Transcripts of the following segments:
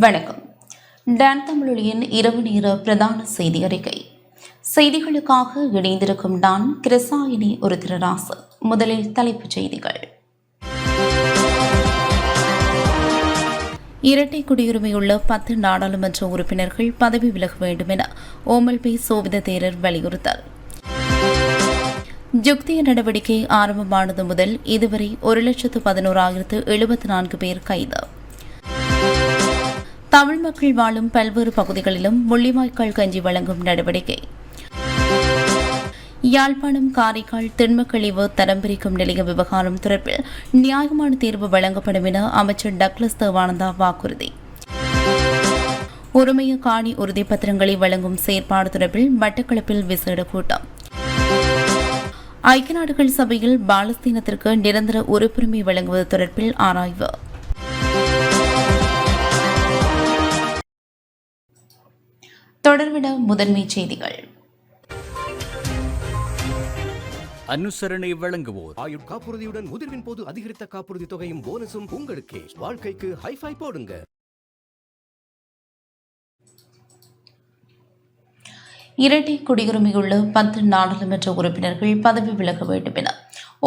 வணக்கம். டான் தமிழொலியின் இரவு நேர பிரதான செய்தி அறிக்கை. செய்திகளுக்காக இணைந்திருக்கும் டான் கிருசாயினி ஒரு திருராசு. முதலில் தலைப்புச் செய்திகள். இரட்டை குடியுரிமையுள்ள 10 நாடாளுமன்ற உறுப்பினர்கள் பதவி விலக வேண்டும் என ஓமல்பே சோபித தேரர் வலியுறுத்தல். ஜுக்திய நடவடிக்கை ஆரம்பமானது முதல் இதுவரை 1,11,074 பேர் கைது. தமிழ் மக்கள் வாழும் பல்வேறு பகுதிகளிலும் முள்ளிவாய்க்கால் கஞ்சி வழங்கும் நடவடிக்கை. யாழ்ப்பாணம் காரைக்கால் திண்மக்கழிவு தரம் பிரிக்கும் நிலைய விவகாரம் தொடர்பில் நியாயமான தீர்வு வழங்கப்படும் என அமைச்சர் டக்ளஸ் தேவானந்தா வாக்குறுதி. உரிமைய காணி உறுதிப்பத்திரங்களை வழங்கும் செயற்பாடு தொடர்பில் மட்டக்களப்பில் விசேட கூட்டம். ஐக்கிய நாடுகள் சபையில் பாலஸ்தீனத்திற்கு நிரந்தர உறுப்புரிமை வழங்குவது தொடர்பில் ஆராய்வு. தொடர்விட முதன்மை செய்திகள். அனுசரணை வழங்குவோர் காப்புறுதியுடன் முதிர்வின் போது அதிகரித்த காப்புறுதி தொகையும் போனஸும் உங்களுக்கே. வாழ்க்கைக்கு ஹைஃபை போடுங்க. இரட்டை குடியுரிமையுள்ள 10 நாடாளுமன்ற உறுப்பினர்கள் பதவி விலக வேண்டும் என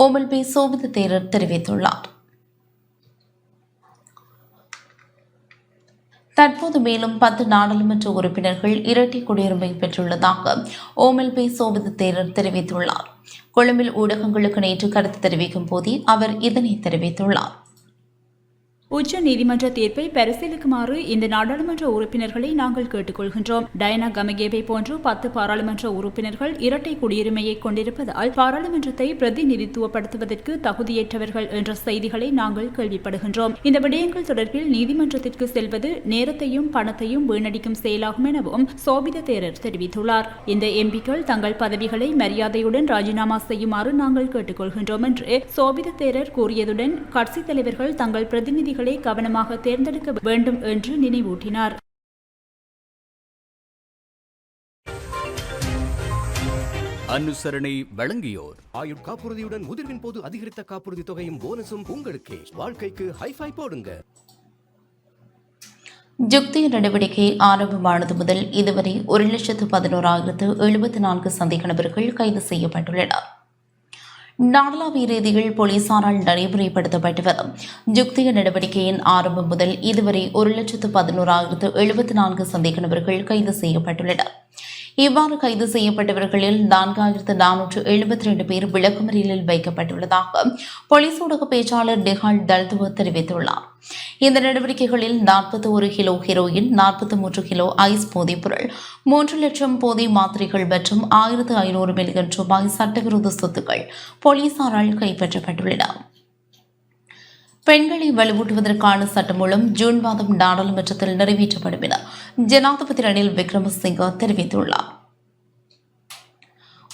ஓமல்பே சோபித தேரர் தெரிவித்துள்ளார். தற்போது மேலும் 10 நாடாளுமன்ற உறுப்பினர்கள் இரட்டை குடியுரிமை பெற்றுள்ளதாக ஓமல்பே சோபித தேரர் தெரிவித்துள்ளார். கொழும்பில் ஊடகங்களுக்கு நேற்று கருத்து தெரிவிக்கும் போதே அவர் இதனை தெரிவித்துள்ளார். உச்ச நீதிமன்ற தீர்ப்பை பரிசீலிக்குமாறு இந்த நாடாளுமன்ற உறுப்பினர்களை நாங்கள் கேட்டுக்கொள்கின்றோம். டயனா கமகேவை போன்று 10 பாராளுமன்ற உறுப்பினர்கள் இரட்டை குடியுரிமையை கொண்டிருப்பதால் பாராளுமன்றத்தை பிரதிநிதித்துவப்படுத்துவதற்கு தகுதியற்றவர்கள் என்ற செய்திகளை நாங்கள் கேள்விப்படுகின்றோம். இந்த விடயங்கள் தொடர்பில் நீதிமன்றத்திற்கு செல்வது நேரத்தையும் பணத்தையும் வீணடிக்கும் செயலாகும் எனவும் சோபித தேரர் தெரிவித்துள்ளார். இந்த எம்பிக்கள் தங்கள் பதவிகளை மரியாதையுடன் ராஜினாமா செய்யுமாறு நாங்கள் கேட்டுக்கொள்கின்றோம் என்று சோபித தேரர் கூறியதுடன் கட்சித் தலைவர்கள் தங்கள் பிரதிநிதிகள் கவனமாக தேர்ந்தெடுக்க வேண்டும் என்று நினைவூட்டினார். அனுசரணை வழங்கியோர் காப்புறுதியுடன் முதிர்வின் போது அதிகரித்த காப்புறுதி தொகையும் போனஸும் உங்களுக்கே. வாழ்க்கைக்கு ஹைஃபை போடுங்க. ஜுக்திய நடவடிக்கை ஆரம்பமானது முதல் இதுவரை 1,11,074 சந்தேக நபர்கள் கைது செய்யப்பட்டுள்ளனர். நாடளாவிய ரீதியில் போலீசாரால் நடைமுறைப்படுத்தப்பட்டு வரும் ஜுக்திய நடவடிக்கையின் ஆரம்பம் முதல் இதுவரை 1,11,074 சந்தேக நபர்கள் கைது செய்யப்பட்டுள்ளனர். இவ்வாறு கைது செய்யப்பட்டவர்களில் 4,472 பேர் விளக்கமறியலில் வைக்கப்பட்டுள்ளதாக போலீஸ் ஊடக பேச்சாளர் நிஹால் தல்துவ தெரிவித்துள்ளார். இந்த நடவடிக்கைகளில் 41 கிலோ ஹெரோயின், 43 கிலோ ஐஸ் போதைப்பொருள், 3 லட்சம் போதை மாத்திரைகள் மற்றும் 1,500 மில்லியன் ரூபாய் சட்டவிரோத சொத்துக்கள் போலீசாரால் கைப்பற்றப்பட்டுள்ளன. பெண்களை வலுவூட்டுவதற்கான சட்டமூலம் ஜூன் மாதம் நாடாளுமன்றத்தில் நிறைவேற்றப்படும் என ஜனாதிபதி ரணில் விக்ரமசிங்க தெரிவித்துள்ளார்.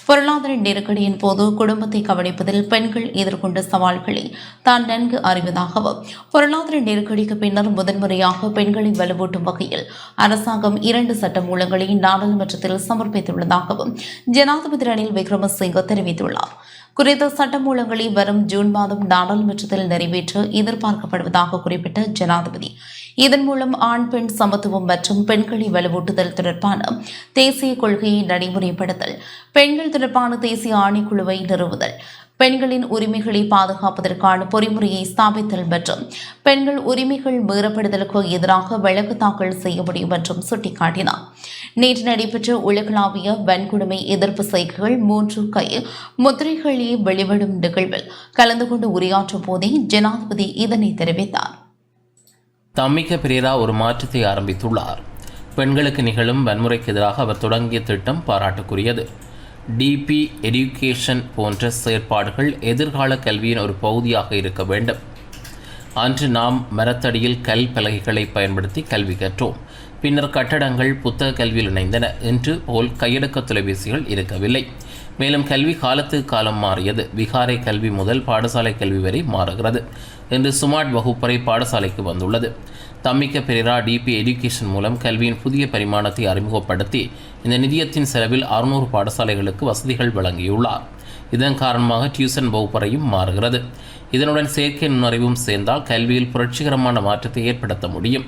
பொருளாதார நெருக்கடியின் போது குடும்பத்தை கவனிப்பதில் பெண்கள் எதிர்கொண்ட சவால்களை தான் நன்கு அறிவதாகவும் பொருளாதார நெருக்கடிக்கு பின்னர் முதன்முறையாக பெண்களை வலுவூட்டும் வகையில் அரசாங்கம் 2 சட்டமூலங்களை நாடாளுமன்றத்தில் சமர்ப்பித்துள்ளதாகவும் ஜனாதிபதி ரணில் விக்ரமசிங்க தெரிவித்துள்ளார். குறித்த சட்டமூலங்களை வரும் ஜூன் மாதம் நாடாளுமன்றத்தில் நிறைவேற்ற எதிர்பார்க்கப்படுவதாக குறிப்பிட்ட ஜனாதிபதி, இதன் மூலம் ஆண் பெண் சமத்துவம் மற்றும் பெண்களை வலுவூட்டுதல் தொடர்பான தேசிய கொள்கையை நடைமுறைப்படுத்தல், பெண்கள் தொடர்பான தேசிய ஆணைக்குழுவை நிறுவுதல், பெண்களின் உரிமைகளை பாதுகாப்பதற்கான பொறிமுறையை ஸ்தாபித்தல் மற்றும் பெண்கள் உரிமைகள் மீறப்படுதலுக்கு எதிராக வழக்கு தாக்கல் செய்ய முடியும் என்றும் சுட்டிக்காட்டினார். நேற்று நடைபெற்ற உலகளாவிய வன்கொடுமை எதிர்ப்பு செய்கைகள் 3 கை முத்திரைகளே வெளிவிடும் நிகழ்வில் கலந்து கொண்டு உரையாற்றும் போதே ஜனாதிபதி இதனை தெரிவித்தார். தமிக்க பிரேரா ஒரு மாற்றத்தை ஆரம்பித்துள்ளார். பெண்களுக்கு நிகழும் வன்முறைக்கு எதிராக அவர் தொடங்கிய திட்டம் பாராட்டுக்குரியது. டிபி எடுகேஷன் போன்ற செயற்பாடுகள் எதிர்கால கல்வியின் ஒரு பகுதியாக இருக்க வேண்டும். அன்று நாம் மரத்தடியில் கல் பலகைகளை பயன்படுத்தி கல்வி கற்றோம். பின்னர் கட்டடங்கள் புத்தக கல்வியில் இணைந்தன. இன்று போல் கையடக்க தொலைபேசிகள் இருக்கவில்லை. மேலும் கல்வி காலத்துக்கு காலம் மாறியது. விகாரை கல்வி முதல் பாடசாலை கல்வி வரை மாறுகிறது. இன்று ஸ்மார்ட் வகுப்பறை பாடசாலைக்கு வந்துள்ளது. தமிக்க பிரேரா டிபி எடுகேஷன் மூலம் கல்வியின் புதிய பரிமாணத்தை அறிமுகப்படுத்தி இந்த நிதியத்தின் செலவில் 600 பாடசாலைகளுக்கு வசதிகள் வழங்கியுள்ளார். இதன் காரணமாக டியூசன் வகுப்பறையும் மாறுகிறது. இதனுடன் செயற்கை நுண்ணறிவும் சேர்ந்தால் கல்வியில் புரட்சிகரமான மாற்றத்தை ஏற்படுத்த முடியும்.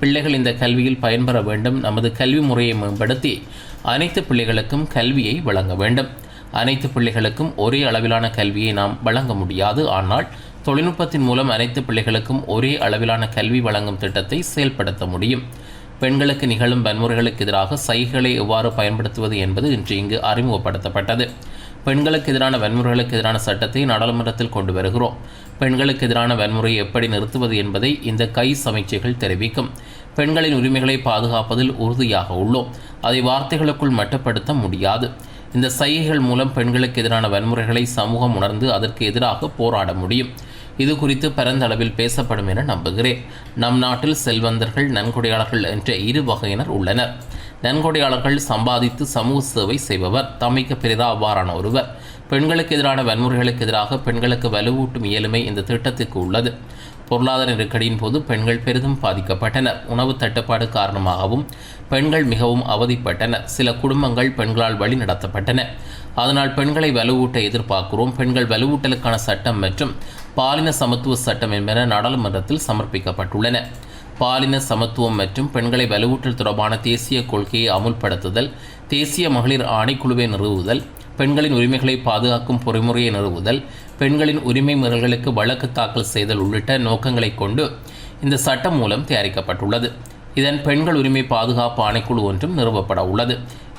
பிள்ளைகள் இந்த கல்வியில் பயன்பெற வேண்டும். நமது கல்வி முறையை மேம்படுத்தி அனைத்து பிள்ளைகளுக்கும் கல்வியை வழங்க வேண்டும். அனைத்து பிள்ளைகளுக்கும் ஒரே அளவிலான கல்வியை நாம் வழங்க முடியாது. ஆனால் தொழில்நுட்பத்தின் மூலம் அனைத்து பிள்ளைகளுக்கும் ஒரே அளவிலான கல்வி வழங்கும் திட்டத்தை செயல்படுத்த முடியும். பெண்களுக்கு நிகழும் வன்முறைகளுக்கு எதிராக சைகைகளை எவ்வாறு பயன்படுத்துவது என்பது இன்று இங்கு அறிமுகப்படுத்தப்பட்டது. பெண்களுக்கு எதிரான வன்முறைகளுக்கு எதிரான சட்டத்தை நாடாளுமன்றத்தில் கொண்டு வருகிறோம். பெண்களுக்கு எதிரான வன்முறையை எப்படி நிறுத்துவது என்பதை இந்த கை சமீட்சைகள் தெரிவிக்கும். பெண்களின் உரிமைகளை பாதுகாப்பதில் உறுதியாக உள்ளோம். அதை வார்த்தைகளுக்குள் மட்டுப்படுத்த முடியாது. இந்த சைகைகள் மூலம் பெண்களுக்கு எதிரான வன்முறைகளை சமூகம் உணர்ந்து அதற்கு எதிராக போராட முடியும். இது குறித்து பரந்த அளவில் பேசப்படும் என நம்புகிறேன். நம் நாட்டில் செல்வந்தர்கள், நன்கொடையாளர்கள் என்ற இரு வகையினர் உள்ளனர். நன்கொடையாளர்கள் சம்பாதித்து சமூக சேவை செய்பவர். தம்மிக்க பெரிதா அவ்வாறான ஒருவர். பெண்களுக்கு எதிரான வன்முறைகளுக்கு எதிராக பெண்களுக்கு வலுவூட்டும் இயலுமை இந்த திட்டத்திற்கு உள்ளது. பொருளாதார நெருக்கடியின் போது பெண்கள் பெரிதும் பாதிக்கப்பட்டனர். உணவு தட்டுப்பாடு காரணமாகவும் பெண்கள் மிகவும் அவதிப்பட்டனர். சில குடும்பங்கள் பெண்களால் வழி நடத்தப்பட்டன. அதனால் பெண்களை வலுவூட்ட எதிர்பார்க்கிறோம். பெண்கள் வலுவூட்டலுக்கான சட்டம் மற்றும் பாலின சமத்துவ சட்டம் என்பன நாடாளுமன்றத்தில் சமர்ப்பிக்கப்பட்டுள்ளன. பாலின சமத்துவம் மற்றும் பெண்களை வலுவூட்டல் தொடர்பான தேசிய கொள்கையை அமுல்படுத்துதல், தேசிய மகளிர் ஆணைக்குழுவை நிறுவுதல், பெண்களின் உரிமைகளை பாதுகாக்கும் பொறிமுறையை நிறுவுதல், பெண்களின் உரிமை மீறல்களுக்கு வழக்கு தாக்கல் செய்தல் உள்ளிட்ட நோக்கங்களை கொண்டு இந்த சட்டம் மூலம் தயாரிக்கப்பட்டுள்ளது. இதன் பெண்கள் உரிமை பாதுகாப்பு ஆணைக்குழு ஒன்றும் நிறுவப்பட உள்ளது.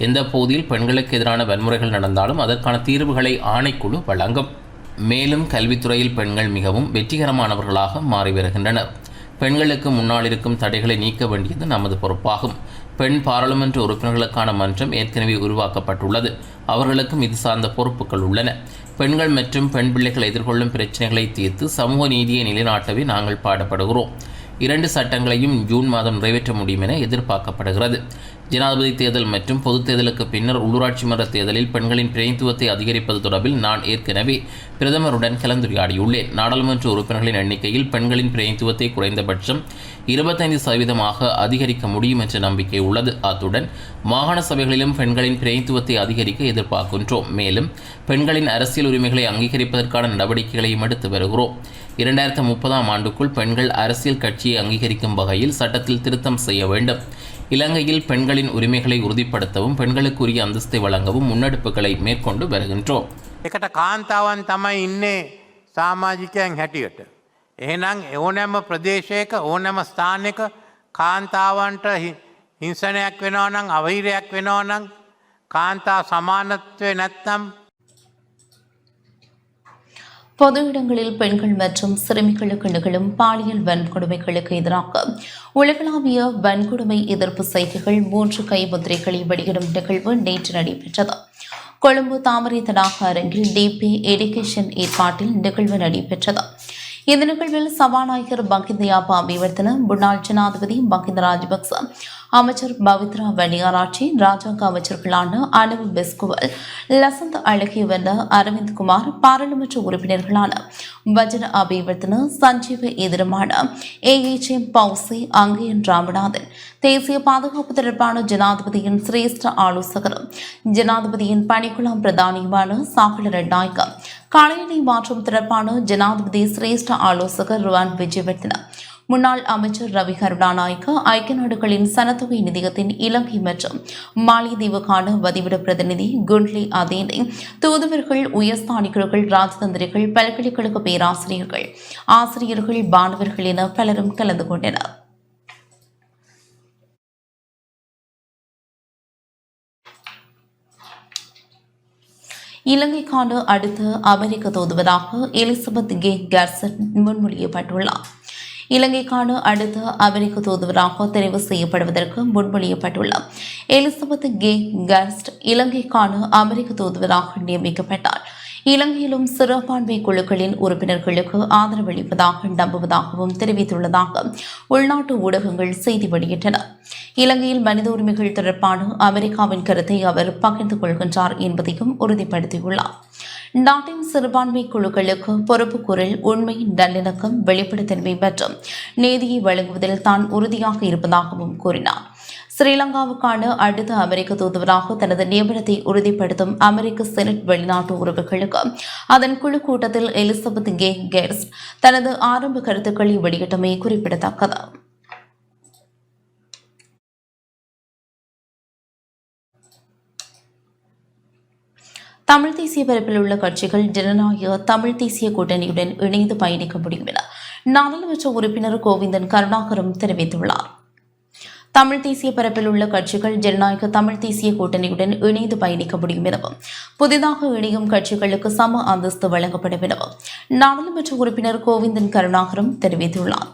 எந்த பகுதியில் பெண்களுக்கு எதிரான வன்முறைகள் நடந்தாலும் அதற்கான தீர்வுகளை ஆணைக்குழு வழங்கும். மேலும் கல்வித்துறையில் பெண்கள் மிகவும் வெற்றிகரமானவர்களாக மாறி வருகின்றனர். பெண்களுக்கு முன்னால் இருக்கும் தடைகளை நீக்க வேண்டியது நமது பொறுப்பாகும். பெண் பாராளுமன்ற உறுப்பினர்களுக்கான மன்றம் ஏற்கனவே உருவாக்கப்பட்டுள்ளது. அவர்களுக்கும் இது சார்ந்த பொறுப்புகள் உள்ளன. பெண்கள் மற்றும் பெண் பிள்ளைகள் எதிர்கொள்ளும் பிரச்சனைகளை தீர்த்து சமூக நீதியை நிலைநாட்டவே நாங்கள் பாடுபடுகிறோம். 2 சட்டங்களையும் ஜூன் மாதம் நிறைவேற்ற முடியும் என எதிர்பார்க்கப்படுகிறது. ஜனாதிபதி தேர்தல் மற்றும் பொதுத் தேர்தலுக்கு பின்னர் உள்ளூராட்சி மன்ற தேர்தலில் பெண்களின் பிரதிநிதித்துவத்தை அதிகரிப்பது தொடர்பில் நான் ஏற்கனவே பிரதமருடன் கலந்துரையாடியுள்ளேன். நாடாளுமன்ற உறுப்பினர்களின் எண்ணிக்கையில் பெண்களின் பிரதிநிதித்துவத்தை குறைந்தபட்சம் 25% அதிகரிக்க முடியும் என்ற நம்பிக்கை உள்ளது. அத்துடன் மாகாண சபைகளிலும் பெண்களின் பிரதிநிதித்துவத்தை அதிகரிக்க எதிர்பார்க்கின்றோம். மேலும் பெண்களின் அரசியல் உரிமைகளை அங்கீகரிப்பதற்கான நடவடிக்கைகளையும் எடுத்து வருகிறோம். 2030ஆம் ஆண்டுக்குள் பெண்கள் அரசியல் கட்சியை அங்கீகரிக்கும் வகையில் சட்டத்தில் திருத்தம் செய்ய வேண்டும். இலங்கையில் பெண்களின் உரிமைகளை உறுதிப்படுத்தவும் பெண்களுக்குரிய அந்தஸ்தை வழங்கவும் முன்னெடுப்புகளை மேற்கொண்டு வருகின்றோம். එකට කාන්තාවන් තමයි ඉන්නේ සාමාජිකයන් හැටියට. එහෙනම් ඕනෑම ප්‍රදේශයක ඕනෑම ස්ථානයක කාන්තාවන්ට හිංසනයක් වෙනවා නම් අවහිරයක් වෙනවා නම් කාන්තා සමානත්වය නැත්නම් பொது இடங்களில் பெண்கள் மற்றும் சிறுமிகளுக்கு நிகழும் பாலியல் வன்கொடுமைகளுக்கு எதிராக உலகளாவிய வன்கொடுமை எதிர்ப்பு செய்திகள் 3 கைமுத்திரைகளை வெளியிடும் நிகழ்வு நேற்று நடைபெற்றது. கொழும்பு தாமரை தடாக அரங்கில் டிபி எடுகேஷன் ஏற்பாட்டில் நிகழ்வு நடைபெற்றது. இந்த நிகழ்வில் சபாநாயகர் மஹிந்த யாப்பா அபிவர்த்தன, முன்னாள் ஜனாதிபதி மஹிந்த ராஜபக்ச, அமைச்சர் பவித்ரா வன்னியாராட்சி, ராஜாங்க அமைச்சர்களான அனுவு பெஸ்குவல், லசந்த் அழகியவர்ன, அரவிந்த் குமார், பாராளுமன்ற உறுப்பினர்களான வஜன அபிவர்த்தன, சஞ்சீவ எதிரமான AHM பௌசி, அங்கயன் ராமநாதன், தேசிய பாதுகாப்பு தொடர்பான ஜனாதிபதியின் சிரேஷ்ட ஆலோசகரும் ஜனாதிபதியின் பணிக்குழாம் பிரதானியுமான சாகல ரெட்நாயக்க, காலநிலை மாற்றம் தொடர்பான ஜனாதிபதி சிரேஷ்ட ஆலோசகர் ருவான் விஜயவர்தன, முன்னாள் அமைச்சர் ரவி கருணாநாயக்க, ஐக்கிய நாடுகளின் சனத்தொகை நிதியத்தின் இலங்கை மற்றும் மாலைதீவுக்கான வதிவிட பிரதிநிதி குண்ட்லி அதேனை, தூதுவர்கள், உயர்ஸ்தானிகர்கள், ராஜதந்திரிகள், பல்கலைக்கழக பேராசிரியர்கள், ஆசிரியர்கள், மாணவர்கள் என பலரும் கலந்து கொண்டனர். இலங்கைக்கான அடுத்த அமெரிக்க தூதுவராக எலிசபெத் கே கர்சட் முன்மொழியப்பட்டுள்ளார். இலங்கைக்கான அடுத்த அமெரிக்க தூதுவராக தெரிவு செய்யப்படுவதற்கு முன்மொழியப்பட்டுள்ள எலிசபெத் கே கர்ஸ்ட் இலங்கைக்கான அமெரிக்க தூதுவராக நியமிக்கப்பட்டார். இலங்கையிலும் சிறுபான்மை குழுக்களின் உறுப்பினர்களுக்கு ஆதரவளிப்பதாக நம்புவதாகவும் தெரிவித்துள்ளதாக உள்நாட்டு ஊடகங்கள் செய்தி வெளியிட்டன. இலங்கையில் மனித உரிமைகள் தொடர்பான அமெரிக்காவின் கருத்தை அவர் பகிர்ந்து கொள்கின்றார் என்பதையும் உறுதிப்படுத்தியுள்ளார். நாட்டின் சிறுபான்மை குழுக்களுக்கு பொறுப்புக்கூறல், உண்மை, நல்லிணக்கம், வெளிப்படைத்தன்மை மற்றும் நீதியை வழங்குவதில் தான் உறுதியாக இருப்பதாகவும் கூறினார். ஸ்ரீலங்காவுக்கான அடுத்த அமெரிக்க தூதுவராக தனது நியமனத்தை உறுதிப்படுத்தும் அமெரிக்க செனட் வெளிநாட்டு உறவுகளுக்கு அதன் குழு கூட்டத்தில் எலிசபெத் கே கெர்ஸ்ட் தனது ஆரம்ப கருத்துக்களை வெளியிட்டமை குறிப்பிடத்தக்கது. தமிழ் தேசிய பரப்பில் உள்ள கட்சிகள் ஜனநாயக தமிழ் தேசிய கூட்டணியுடன் இணைந்து பயணிக்க முடியும் என நாடாளுமன்ற உறுப்பினர் கோவிந்தன் கருணாகரம் தெரிவித்துள்ளார். தமிழ் தேசிய பரப்பில் உள்ள கட்சிகள் ஜனநாயக தமிழ் தேசிய கூட்டணியுடன் இணைந்து பயணிக்க முடியும் எனவும் புதிதாக இணையும் கட்சிகளுக்கு சம அந்தஸ்து வழங்கப்படும் எனவும் நாடாளுமன்ற உறுப்பினர் கோவிந்தன் கருணாகரம் தெரிவித்துள்ளார்.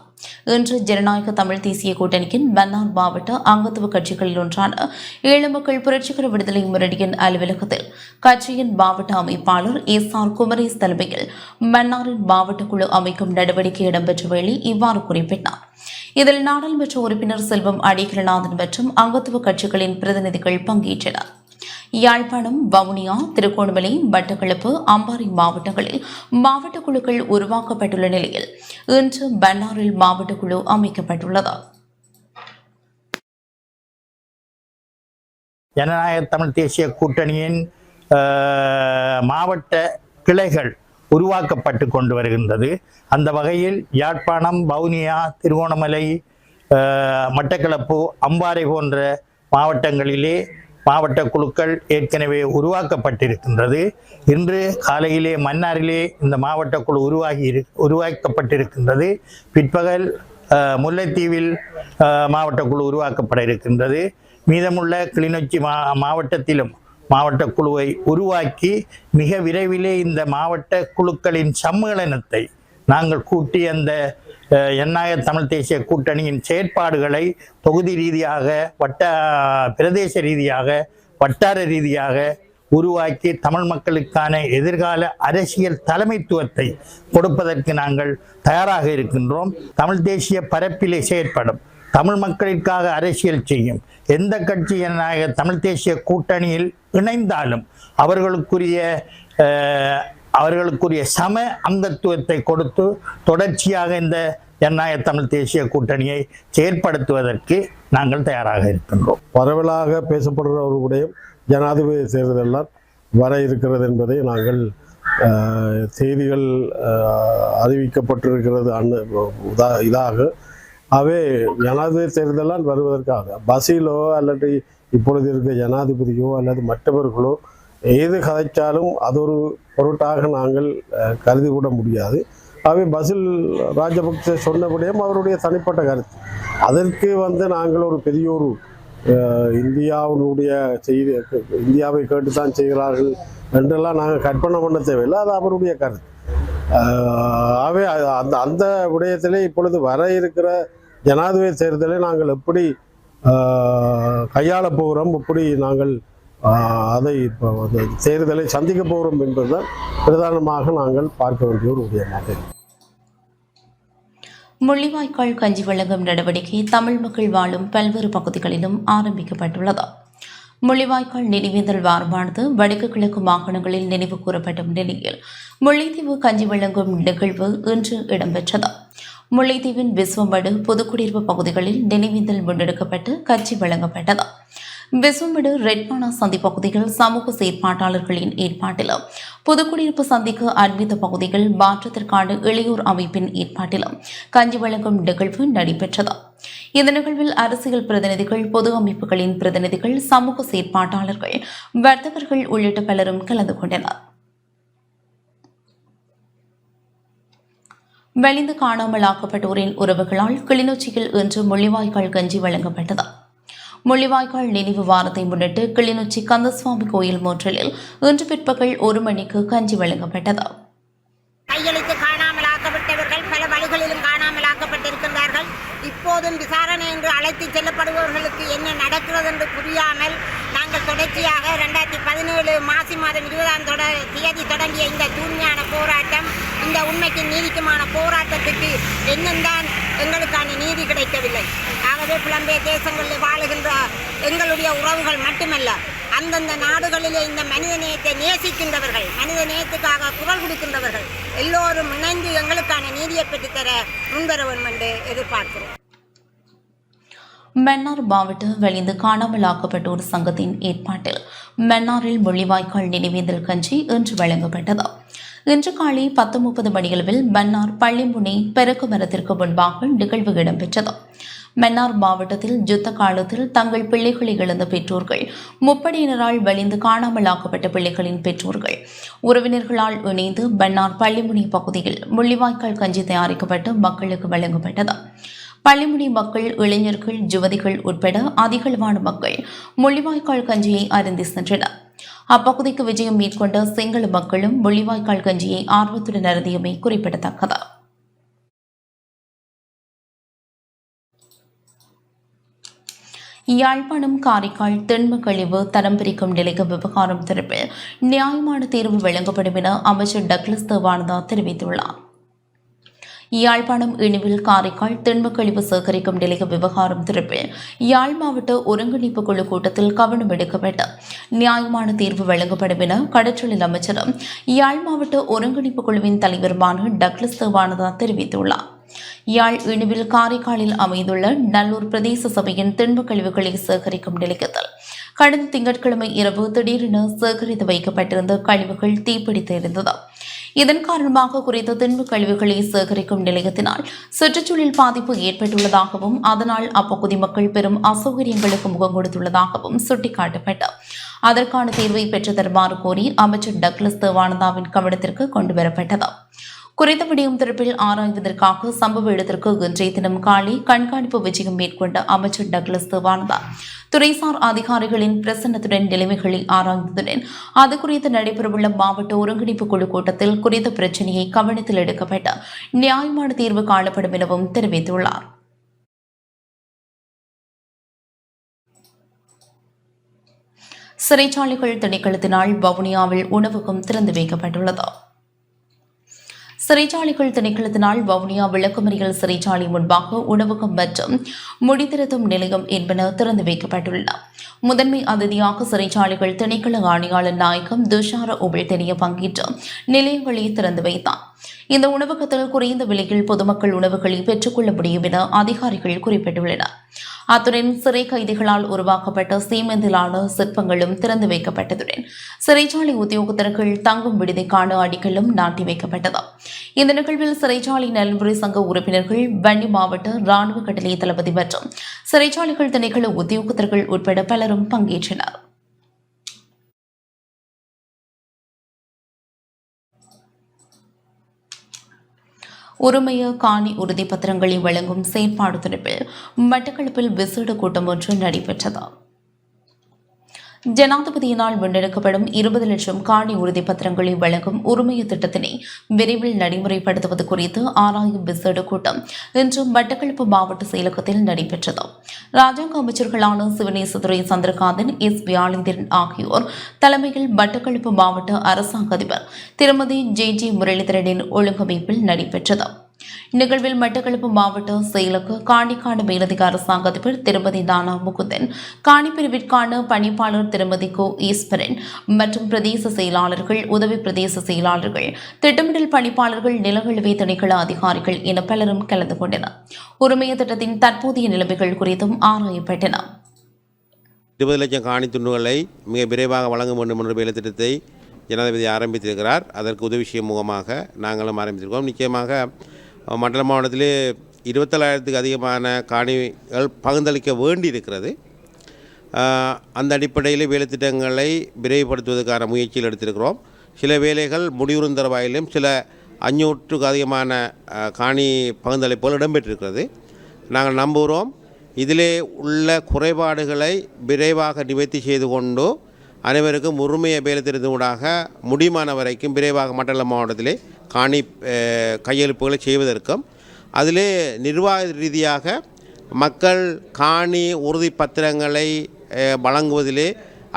இன்று ஜனநாயக தமிழ் தேசிய கூட்டணியின் மன்னார் மாவட்ட அங்கத்துவ கட்சிகளில் ஒன்றான ஈழ மக்கள் புரட்சிகர விடுதலை முன்னணியின் அலுவலகத்தில் கட்சியின் மாவட்ட அமைப்பாளர் எஸ்.ஆர். குமரேஸ் தலைமையில் மன்னாரின் மாவட்ட குழு அமைக்கும் நடவடிக்கை இடம்பெற்ற வேளை இவ்வாறு குறிப்பிட்டார். இதில் நாடாளுமன்ற உறுப்பினர் செல்வம் அடிகரநாதன் மற்றும் அங்கத்துவ கட்சிகளின் பிரதிநிதிகள் பங்கேற்றனர். யாழ்ப்பாணம், வவுனியா, திருகோணமலை, மட்டக்களப்பு, அம்பாறை மாவட்டங்களில் மாவட்ட குழுக்கள் உருவாக்கப்பட்டுள்ள நிலையில் இன்று பன்னாரில் மாவட்ட குழு அமைக்கப்பட்டுள்ளது. ஜனநாயக தமிழ் தேசிய கூட்டணியின் மாவட்ட கிளைகள் உருவாக்கப்பட்டு கொண்டு வருகின்றது. அந்த வகையில் யாழ்ப்பாணம், வவுனியா, திருகோணமலை, மட்டக்களப்பு, அம்பாறை போன்ற மாவட்டங்களிலே மாவட்ட குழுக்கள் ஏற்கனவே உருவாக்கப்பட்டிருக்கின்றது. இன்று காலையிலே மன்னாரிலே இந்த மாவட்ட குழு உருவாக்கப்பட்டிருக்கின்றது. பிற்பகல் முல்லைத்தீவில் மாவட்ட குழு உருவாக்கப்பட இருக்கின்றது. மீதமுள்ள கிளிநொச்சி மாவட்டத்திலும் மாவட்ட குழுவை உருவாக்கி மிக விரைவிலே இந்த மாவட்ட குழுக்களின் சம்மேளனத்தை நாங்கள் கூட்டி அந்த ஜனநாயக தமிழ் தேசிய கூட்டணியின் செயற்பாடுகளை தொகுதி ரீதியாக பிரதேச ரீதியாக வட்டார ரீதியாக உருவாக்கி தமிழ் மக்களுக்கான எதிர்கால அரசியல் தலைமைத்துவத்தை கொடுப்பதற்கு நாங்கள் தயாராக இருக்கின்றோம். தமிழ் தேசிய பரப்பிலே செயற்படும் தமிழ் மக்களுக்காக அரசியல் செய்யும் எந்த கட்சி ஜனநாயக தமிழ் தேசிய கூட்டணியில் இணைந்தாலும் அவர்களுக்குரிய சம அங்கத்துவத்தை கொடுத்து தொடர்ச்சியாக இந்த ஜனநாயக தமிழ் தேசிய கூட்டணியை செயற்படுத்துவதற்கு நாங்கள் தயாராக இருக்கின்றோம். பரவலாக பேசப்படுறவர்களுடைய ஜனாதிபதி தேர்தலெல்லாம் வர இருக்கிறது என்பதை நாங்கள் செய்திகள் அறிவிக்கப்பட்டிருக்கிறது. இதாக அவை ஜனாதிபதி தேர்தலால் வருவதற்காக பஸ்ஸிலோ அல்லது இப்பொழுது இருக்க ஜனாதிபதியோ அல்லது மற்றவர்களோ எது கதைச்சாலும் அது ஒரு பொருட்டாக நாங்கள் கருதி கூட முடியாது. அவை பஸ்ஸில் ராஜபக்சே சொன்னபடியும் அவருடைய தனிப்பட்ட கருத்து. அதற்கு நாங்கள் ஒரு பெரிய ஒரு இந்தியாவுடைய செய்தி இந்தியாவை கேட்டுத்தான் செய்கிறார்கள் என்றெல்லாம் நாங்கள் கற்பனை பண்ண தேவையில்லை. அது அவருடைய கருத்து. அவை அந்த விடயத்திலே இப்பொழுது வர இருக்கிற ஜனாதிபதி தேர்தலை நாங்கள் எப்படி கையாள போகிறோம், எப்படி நாங்கள் அதை தேர்தலை சந்திக்க போகிறோம் என்பதுதான் பிரதானமாக நாங்கள் பார்க்க வேண்டிய ஒரு விடயமாக. முள்ளிவாய்க்கால் கஞ்சி வழங்கும் நடவடிக்கை தமிழ் மக்கள் வாழும் பல்வேறு பகுதிகளிலும் ஆரம்பிக்கப்பட்டுள்ளது. முள்ளிவாய்க்கால் நினைவேந்தல் வாரமானது வடக்கு கிழக்கு மாகாணங்களில் நினைவு கூறப்பட்ட நிலையில் முல்லைத்தீவு கஞ்சி வழங்கும் நிகழ்வு இன்று இடம்பெற்றது. முல்லைத்தீவின் விஸ்வமடு, புதுக்குடியிருப்பு பகுதிகளில் நினைவேந்தல் முன்னெடுக்கப்பட்டு கஞ்சி வழங்கப்பட்டது. விஸ்வமடு, ரெட்மானா சந்தி பகுதிகள் சமூக செயற்பாட்டாளர்களின் ஏற்பாட்டிலும், புதுக்குடியிருப்பு சந்திக்கு அண்மித்த பகுதிகள் மாற்றத்திற்கான இளையோர் அமைப்பின் ஏற்பாட்டிலும் கஞ்சி வழங்கும் நிகழ்வு நடைபெற்றது. இந்த நிகழ்வில் அரசியல் பிரதிநிதிகள், பொது அமைப்புகளின் பிரதிநிதிகள், சமூக செயற்பாட்டாளர்கள், வர்த்தகர்கள் உள்ளிட்ட பலரும் கலந்து கொண்டனர். வெளிந்து காணாமல் ஆக்கப்பட்டோரின் உறவுகளால் கிளிநொச்சியில் இன்று முள்ளிவாய்க்கால் கஞ்சி வழங்கப்பட்டது. முள்ளிவாய்க்கால் நினைவு வாரத்தை முன்னிட்டு கிளிநொச்சி கந்தசுவாமி கோயில் மோற்றலில் இன்று பிற்பகல் 1 மணிக்கு கஞ்சி வழங்கப்பட்டது. கையெழுத்து காணாமல் ஆக்கப்பட்டவர்கள் பல வழிகளிலும் காணாமல் ஆக்கப்பட்டிருக்கின்றார்கள். இப்போதும் விசாரணை என்று அழைத்துச் செல்லப்படுபவர்களுக்கு என்ன நடக்கிறது என்று புரியாமல் நாங்கள் தொடர்ச்சியாக 2017 மாசி மாதம் 20ஆம் தேதி தொடங்கிய இந்த தூய்மையான போராட்டம், இந்த உண்மைக்கு நீதிக்குமான போராட்டத்துக்கு என்னென்றான் எங்களுக்கான நீதி கிடைக்கவில்லை. ஆகவே புலம்பெயர் தேசங்களில் வாழுகின்ற எங்களுடைய உறவுகள் மட்டுமல்ல, அந்தந்த நாடுகளிலே இந்த மனித நேயத்தை நேசிக்கின்றவர்கள், மனித நேயத்துக்காக குரல் கொடுக்கின்றவர்கள் எல்லோரும் இணைந்து எங்களுக்கான நீதியை பெற்றுத்தர முன்வர வேண்டும் என்று எதிர்பார்க்கிறோம். மன்னார் மாவட்ட வெளிந்து காணாமல் ஆக்கப்பட்டோர் சங்கத்தின் ஏற்பாட்டில் மன்னாரில் முள்ளிவாய்க்கால் நினைவேந்தல் கஞ்சி இன்று வழங்கப்பட்டது. இன்று காலை 10:30 மணியளவில் மன்னார் பள்ளிமுனை பெருக்கு மரத்திற்கு முன்பாக நிகழ்வு இடம்பெற்றது. மன்னார் மாவட்டத்தில் யுத்த காலத்தில் தங்கள் பிள்ளைகளை இழந்த பெற்றோர்கள், முப்படையினரால் வலிந்து காணாமலாக்கப்பட்ட பிள்ளைகளின் பெற்றோர்கள், உறவினர்களால் இணைந்து மன்னார் பள்ளிமுனை பகுதியில் முள்ளிவாய்க்கால் கஞ்சி தயாரிக்கப்பட்டு மக்களுக்கு வழங்கப்பட்டது. பள்ளிமுனை மக்கள், இளைஞர்கள், யுவதிகள் உட்பட அதிகளவான மக்கள் முள்ளிவாய்க்கால் கஞ்சியை அருந்தி சென்றனர். அப்பகுதிக்கு விஜயம் மேற்கொண்ட சிங்கள மக்களும் முள்ளிவாய்க்கால் கஞ்சியை ஆர்வத்துடன் அருந்தியமை குறிப்பிடத்தக்கது. யாழ்ப்பாணம் காரைக்கால் திண்ம கழிவு தரம் பிரிக்கும் நிலைய விவகாரம் தொடர்பில் நியாயமான தீர்வு வழங்கப்படும் என அமைச்சர் டக்ளஸ் தேவானந்தா தெரிவித்துள்ளார். யாழ்ப்பாணம் இணுவில் காரைக்கால் திண்ம கழிவு சேகரிக்கும் நிலைய விவகாரம் தொடர்பில் யாழ் மாவட்ட ஒருங்கிணைப்பு குழு கூட்டத்தில் கவனம் எடுக்கப்பட்டு நியாயமான தீர்வு வழங்கப்படும் என கடற்றொழில் அமைச்சரும் யாழ் மாவட்ட ஒருங்கிணைப்பு குழுவின் தலைவருமான டக்ளஸ் தேவானந்தா தெரிவித்துள்ளார். யாழ் இணுவில் காரைக்காலில் அமைந்துள்ள நல்லூர் பிரதேச சபையின் திண்ம கழிவுகளை சேகரிக்கும் நிலையத்தில் கடந்த திங்கட்கிழமை இரவு திடீரென சேகரித்து வைக்கப்பட்டிருந்த கழிவுகள் தீப்பிடித்து இருந்தது. இதன் காரணமாக குறித்த திண்ம கழிவுகளை சேகரிக்கும் நிலையத்தினால் சுற்றுச்சூழல் பாதிப்பு ஏற்பட்டுள்ளதாகவும் அதனால் அப்பகுதி மக்கள் பெரும் அசௌகரியங்களுக்கு முகம் கொடுத்துள்ளதாகவும் சுட்டிக்காட்டப்பட்டு அதற்கான தீர்வை பெற்று தருமாறு கோரி அமைச்சர் டக்ளஸ் தேவானந்தாவின் கவனத்திற்கு கொண்டுவரப்பட்டது. குறித்த விடயம் தொடர்பில் ஆராய்வதற்காக சம்பவ இடத்திற்கு இன்றைய தினம் காலை கண்காணிப்பு விஜயம் மேற்கொண்ட அமைச்சர் டக்ளஸ் தேவானந்தா துறைசார் அதிகாரிகளின் பிரசன்னத்துடன் நிலைமைகளை ஆராய்ந்ததுடன் அது குறித்து நடைபெறவுள்ள மாவட்ட ஒருங்கிணைப்பு குழு கூட்டத்தில் குறித்த பிரச்சினையை கவனத்தில் எடுக்கப்பட்டு நியாயமான தீர்வு காணப்படும் எனவும் தெரிவித்துள்ளார். சிறைச்சாலைகள் திணைக்களத்தினால் வவுனியாவில் உணவகம் திறந்து வைக்கப்பட்டுள்ளது. சிறைச்சாலைகள் திணைக்களத்தினால் வவுனியா விளக்குமறியல் சிறைச்சாலை முன்பாக உணவகம் மற்றும் முடித்திருத்தும் நிலையம் என்பன திறந்து வைக்கப்பட்டுள்ளன. முதன்மை அதிதியாக சிறைச்சாலைகள் திணைக்கள ஆணையாளர் நாயகம் துஷார உபழ்தெரிய பங்கேற்று நிலையங்களை திறந்து வைத்தார். இந்த உணவகத்தில் குறைந்த விலையில் பொதுமக்கள் உணவுகளை பெற்றுக்கொள்ள முடியும் என அதிகாரிகள் குறிப்பிட்டுள்ளனர். அத்துடன் சிறை கைதிகளால் உருவாக்கப்பட்ட சீமெந்திலான சிற்பங்களும் திறந்து வைக்கப்பட்டதுடன் சிறைச்சாலை உத்தியோகத்தர்கள் தங்கும் விடுதிக்கான அடிக்கலும் நாட்டி வைக்கப்பட்டது. இந்த நிகழ்வில் சிறைச்சாலை நலன்புரி சங்க உறுப்பினர்கள், வன்னி மாவட்ட ராணுவ கட்டளை தளபதி மற்றும் சிறைச்சாலைகள் திணைக்கள உத்தியோகத்தர்கள் உட்பட பலரும் பங்கேற்றனர். உரிமைய காணி உறுதிப்பத்திரங்களை வழங்கும் செயற்பாடு தொடர்பில் மட்டக்களப்பில் விசேட கூட்டம் ஒன்று நடைபெற்றது. ஜனாதிபதியினால் முன்னெடுக்கப்படும் 20 லட்சம் காணி உறுதிப்பத்திரங்களை வழங்கும் உரிமைய திட்டத்தினை விரைவில் நடைமுறைப்படுத்துவது குறித்து ஆராயும் விசேட கூட்டம் இன்று மட்டக்களப்பு மாவட்ட செயலகத்தில் நடைபெற்றது. ராஜாங்க அமைச்சர்களான சிவனேசதுரை சந்திரகாந்தன், எஸ் வியாழேந்திரன் ஆகியோர் தலைமையில் மட்டக்களப்பு மாவட்ட அரசாங்க அதிபர் திருமதி ஜே முரளிதரனின் ஒழுங்கமைப்பில் நடைபெற்றது. நிகழ்வில் மட்டக்களப்பு மாவட்ட செயலக காணிக்கான மேலதிக அரசாங்க அதிபர் திருமதி தானா முகுந்தன், காணி பிரிவிற்கான பணிப்பாளர் திருமதி கோ ஈஸ்வரன் மற்றும் பிரதேச செயலாளர்கள், உதவி பிரதேச செயலாளர்கள், திட்டமிடல் பணிப்பாளர்கள், நிலங்களுவை திணைக்கள அதிகாரிகள் என பலரும் கலந்து கொண்டனர். உரிமைய திட்டத்தின் தற்போதைய நிலைமைகள் குறித்தும் ஆராயப்பட்டன. 20 லட்சம் காணி துண்டுகளை மிக விரைவாக வழங்க வேண்டும் என்ற வேலை திட்டத்தை ஜனாதிபதி ஆரம்பித்திருக்கிறார். அதற்கு உதவி செய்யும் முகமாக நாங்களும் ஆரம்பித்திருக்கோம். நிச்சயமாக மண்டல மாவட்டத்திலே 27,000க்கு அதிகமான காணிகள் பகிர்ந்தளிக்க வேண்டி இருக்கிறது. அந்த அடிப்படையில் வேலை திட்டங்களை விரைவுபடுத்துவதற்கான முயற்சியில் எடுத்திருக்கிறோம். சில வேலைகள் முடிவுறும் தருவாயிலும் சில 500க்கு அதிகமான காணி பகிர்ந்தளிப்புகள் இடம்பெற்றிருக்கிறது. நாங்கள் நம்புகிறோம் இதிலே உள்ள குறைபாடுகளை விரைவாக நிவர்த்தி செய்து கொண்டு அனைவருக்கும் உரிமைய வேலை திட்டத்தினூடாக முடியுமான வரைக்கும் விரைவாக மண்டல மாவட்டத்திலே காணி கையெழுப்புகளை செய்வதற்கும் அதிலே நிர்வாக ரீதியாக மக்கள் காணி உறுதிப்பத்திரங்களை வழங்குவதிலே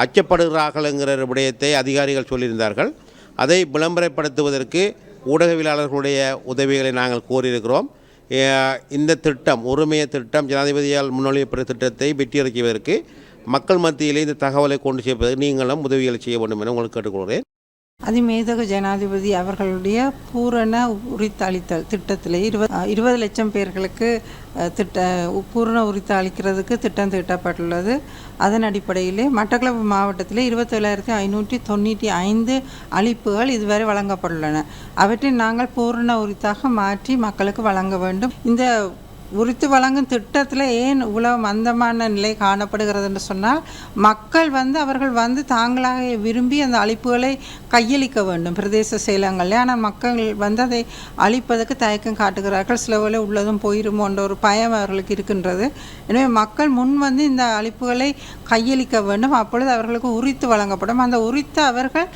அச்சப்படுகிறார்கள் என்கிற விடயத்தை அதிகாரிகள் சொல்லியிருந்தார்கள். அதை விளம்பரப்படுத்துவதற்கு ஊடகவியலாளர்களுடைய உதவிகளை நாங்கள் கோரியிருக்கிறோம். இந்த திட்டம், உரிமைய திட்டம், ஜனாதிபதியால் முன்மொழியப்பட்ட திட்டத்தை வெற்றியடை செய்வதற்கு மக்கள் மத்தியிலே இந்த தகவலை கொண்டு சேர்ப்பதற்கு நீங்களும் உதவிகளை செய்ய வேண்டும் என உங்களுக்கு கேட்டுக்கொள்கிறேன். அதிமேதக ஜனாதிபதி அவர்களுடைய பூரண உரித்தளித்தல் திட்டத்திலே 20 லட்சம் பேர்களுக்கு பூரண உரித்து அளிக்கிறதுக்கு திட்டம் தீட்டப்பட்டுள்ளது. அதன் அடிப்படையிலே மட்டக்களப்பு மாவட்டத்திலே 27,595 அளிப்புகள் இதுவரை வழங்கப்பட்டுள்ளன. அவற்றை நாங்கள் பூரண உரித்தாக மாற்றி மக்களுக்கு வழங்க வேண்டும். இந்த உரித்து வழங்கும் திட்டத்தில் ஏன் இவ்வளவு மந்தமான நிலை காணப்படுகிறது என்று சொன்னால் மக்கள் அவர்கள் தாங்களாக விரும்பி அந்த அளிப்புகளை கையளிக்க வேண்டும் பிரதேச செயலகங்களில். ஆனால் மக்கள் அதை அளிப்பதற்கு தயக்கம் காட்டுகிறார்கள். சில வேளை உள்ளதும் போயிருமோன்ற ஒரு பயம் அவர்களுக்கு இருக்கின்றது. எனவே மக்கள் முன் இந்த அளிப்புகளை கையளிக்க வேண்டும். அப்பொழுது அவர்களுக்கு உரித்து வழங்கப்படும். அந்த உரித்து அவர்கள்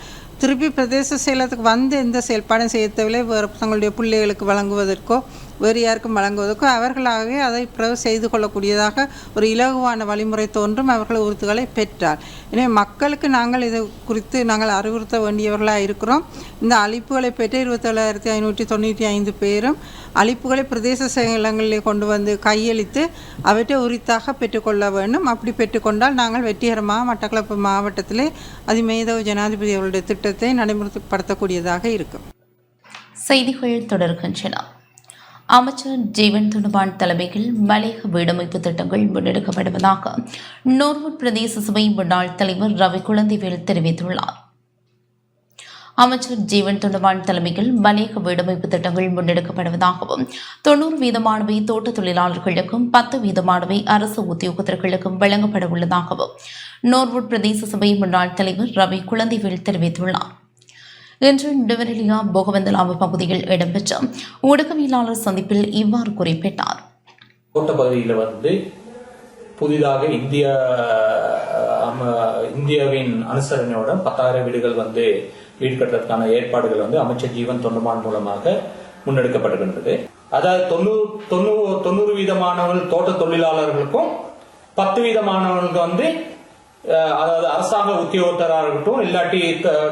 திருப்பி பிரதேச செயலகத்துக்கு எந்த செயல்பாடும் செய்ய தேவையில்லை. வேறு தங்களுடைய பிள்ளைகளுக்கு வழங்குவதற்கோ வேறு யாருக்கும் வழங்குவதற்கோ அவர்களாகவே அதை பிறகு செய்து கொள்ளக்கூடியதாக ஒரு இலகுவான வழிமுறை தோன்றும் அவர்கள் உறுத்துகளை பெற்றார். எனவே மக்களுக்கு நாங்கள் இது குறித்து நாங்கள் அறிவுறுத்த வேண்டியவர்களாக இருக்கிறோம். இந்த அளிப்புகளை பெற்ற 27,595 பேரும் அளிப்புகளை பிரதேச செயலகங்களிலே கொண்டு கையளித்து அவற்றை உரித்தாக பெற்றுக்கொள்ள வேண்டும். அப்படி பெற்றுக்கொண்டால் நாங்கள் வெற்றிகரமாக மட்டக்களப்பு மாவட்டத்திலே அதிமேதகு ஜனாதிபதி அவருடைய திட்டத்தை நடைமுறைப்படுத்தக்கூடியதாக இருக்கும். செய்திகள் தொடர்கின்றன. அமைச்சர் ஜீவன் தொண்டமான் தலைமையில் மலையக வீடமைப்பு திட்டங்கள் முன்னெடுக்கப்படுவதாக நோர்வுட் பிரதேச சபை முன்னாள் தலைவர் ரவி குழந்தைவேல் தெரிவித்துள்ளார். அமைச்சர் ஜீவன் தொண்டமான் தலைமையில் மலையக வீடமைப்பு திட்டங்கள் முன்னெடுக்கப்படுவதாகவும் 90% தோட்ட தொழிலாளர்களுக்கும் 10% அரசு உத்தியோகத்தர்களுக்கும் வழங்கப்பட உள்ளதாகவும் நோர்வுட் பிரதேச சபை முன்னாள் தலைவர் ரவி குழந்தைவேல் தெரிவித்துள்ளார். இன்று நுவரெலியா போகவந்தலாவு பகுதியில் இடம்பெற்ற ஊடகவியலாளர் சந்திப்பில் இவ்வாறு குறிப்பிட்டார். தோட்ட பகுதியில் புதிதாக இந்தியாவின் அனுசரணையோட 10,000 வீடுகள் வீடு கட்டுறதுக்கான ஏற்பாடுகள் அமைச்சர் ஜீவன் தொண்டமான் மூலமாக முன்னெடுக்கப்படுகின்றது. அதாவது 90% தோட்ட தொழிலாளர்களுக்கும் 10% அதாவது அரசாங்க உத்தியோகத்தராக இருக்கட்டும் இல்லாட்டி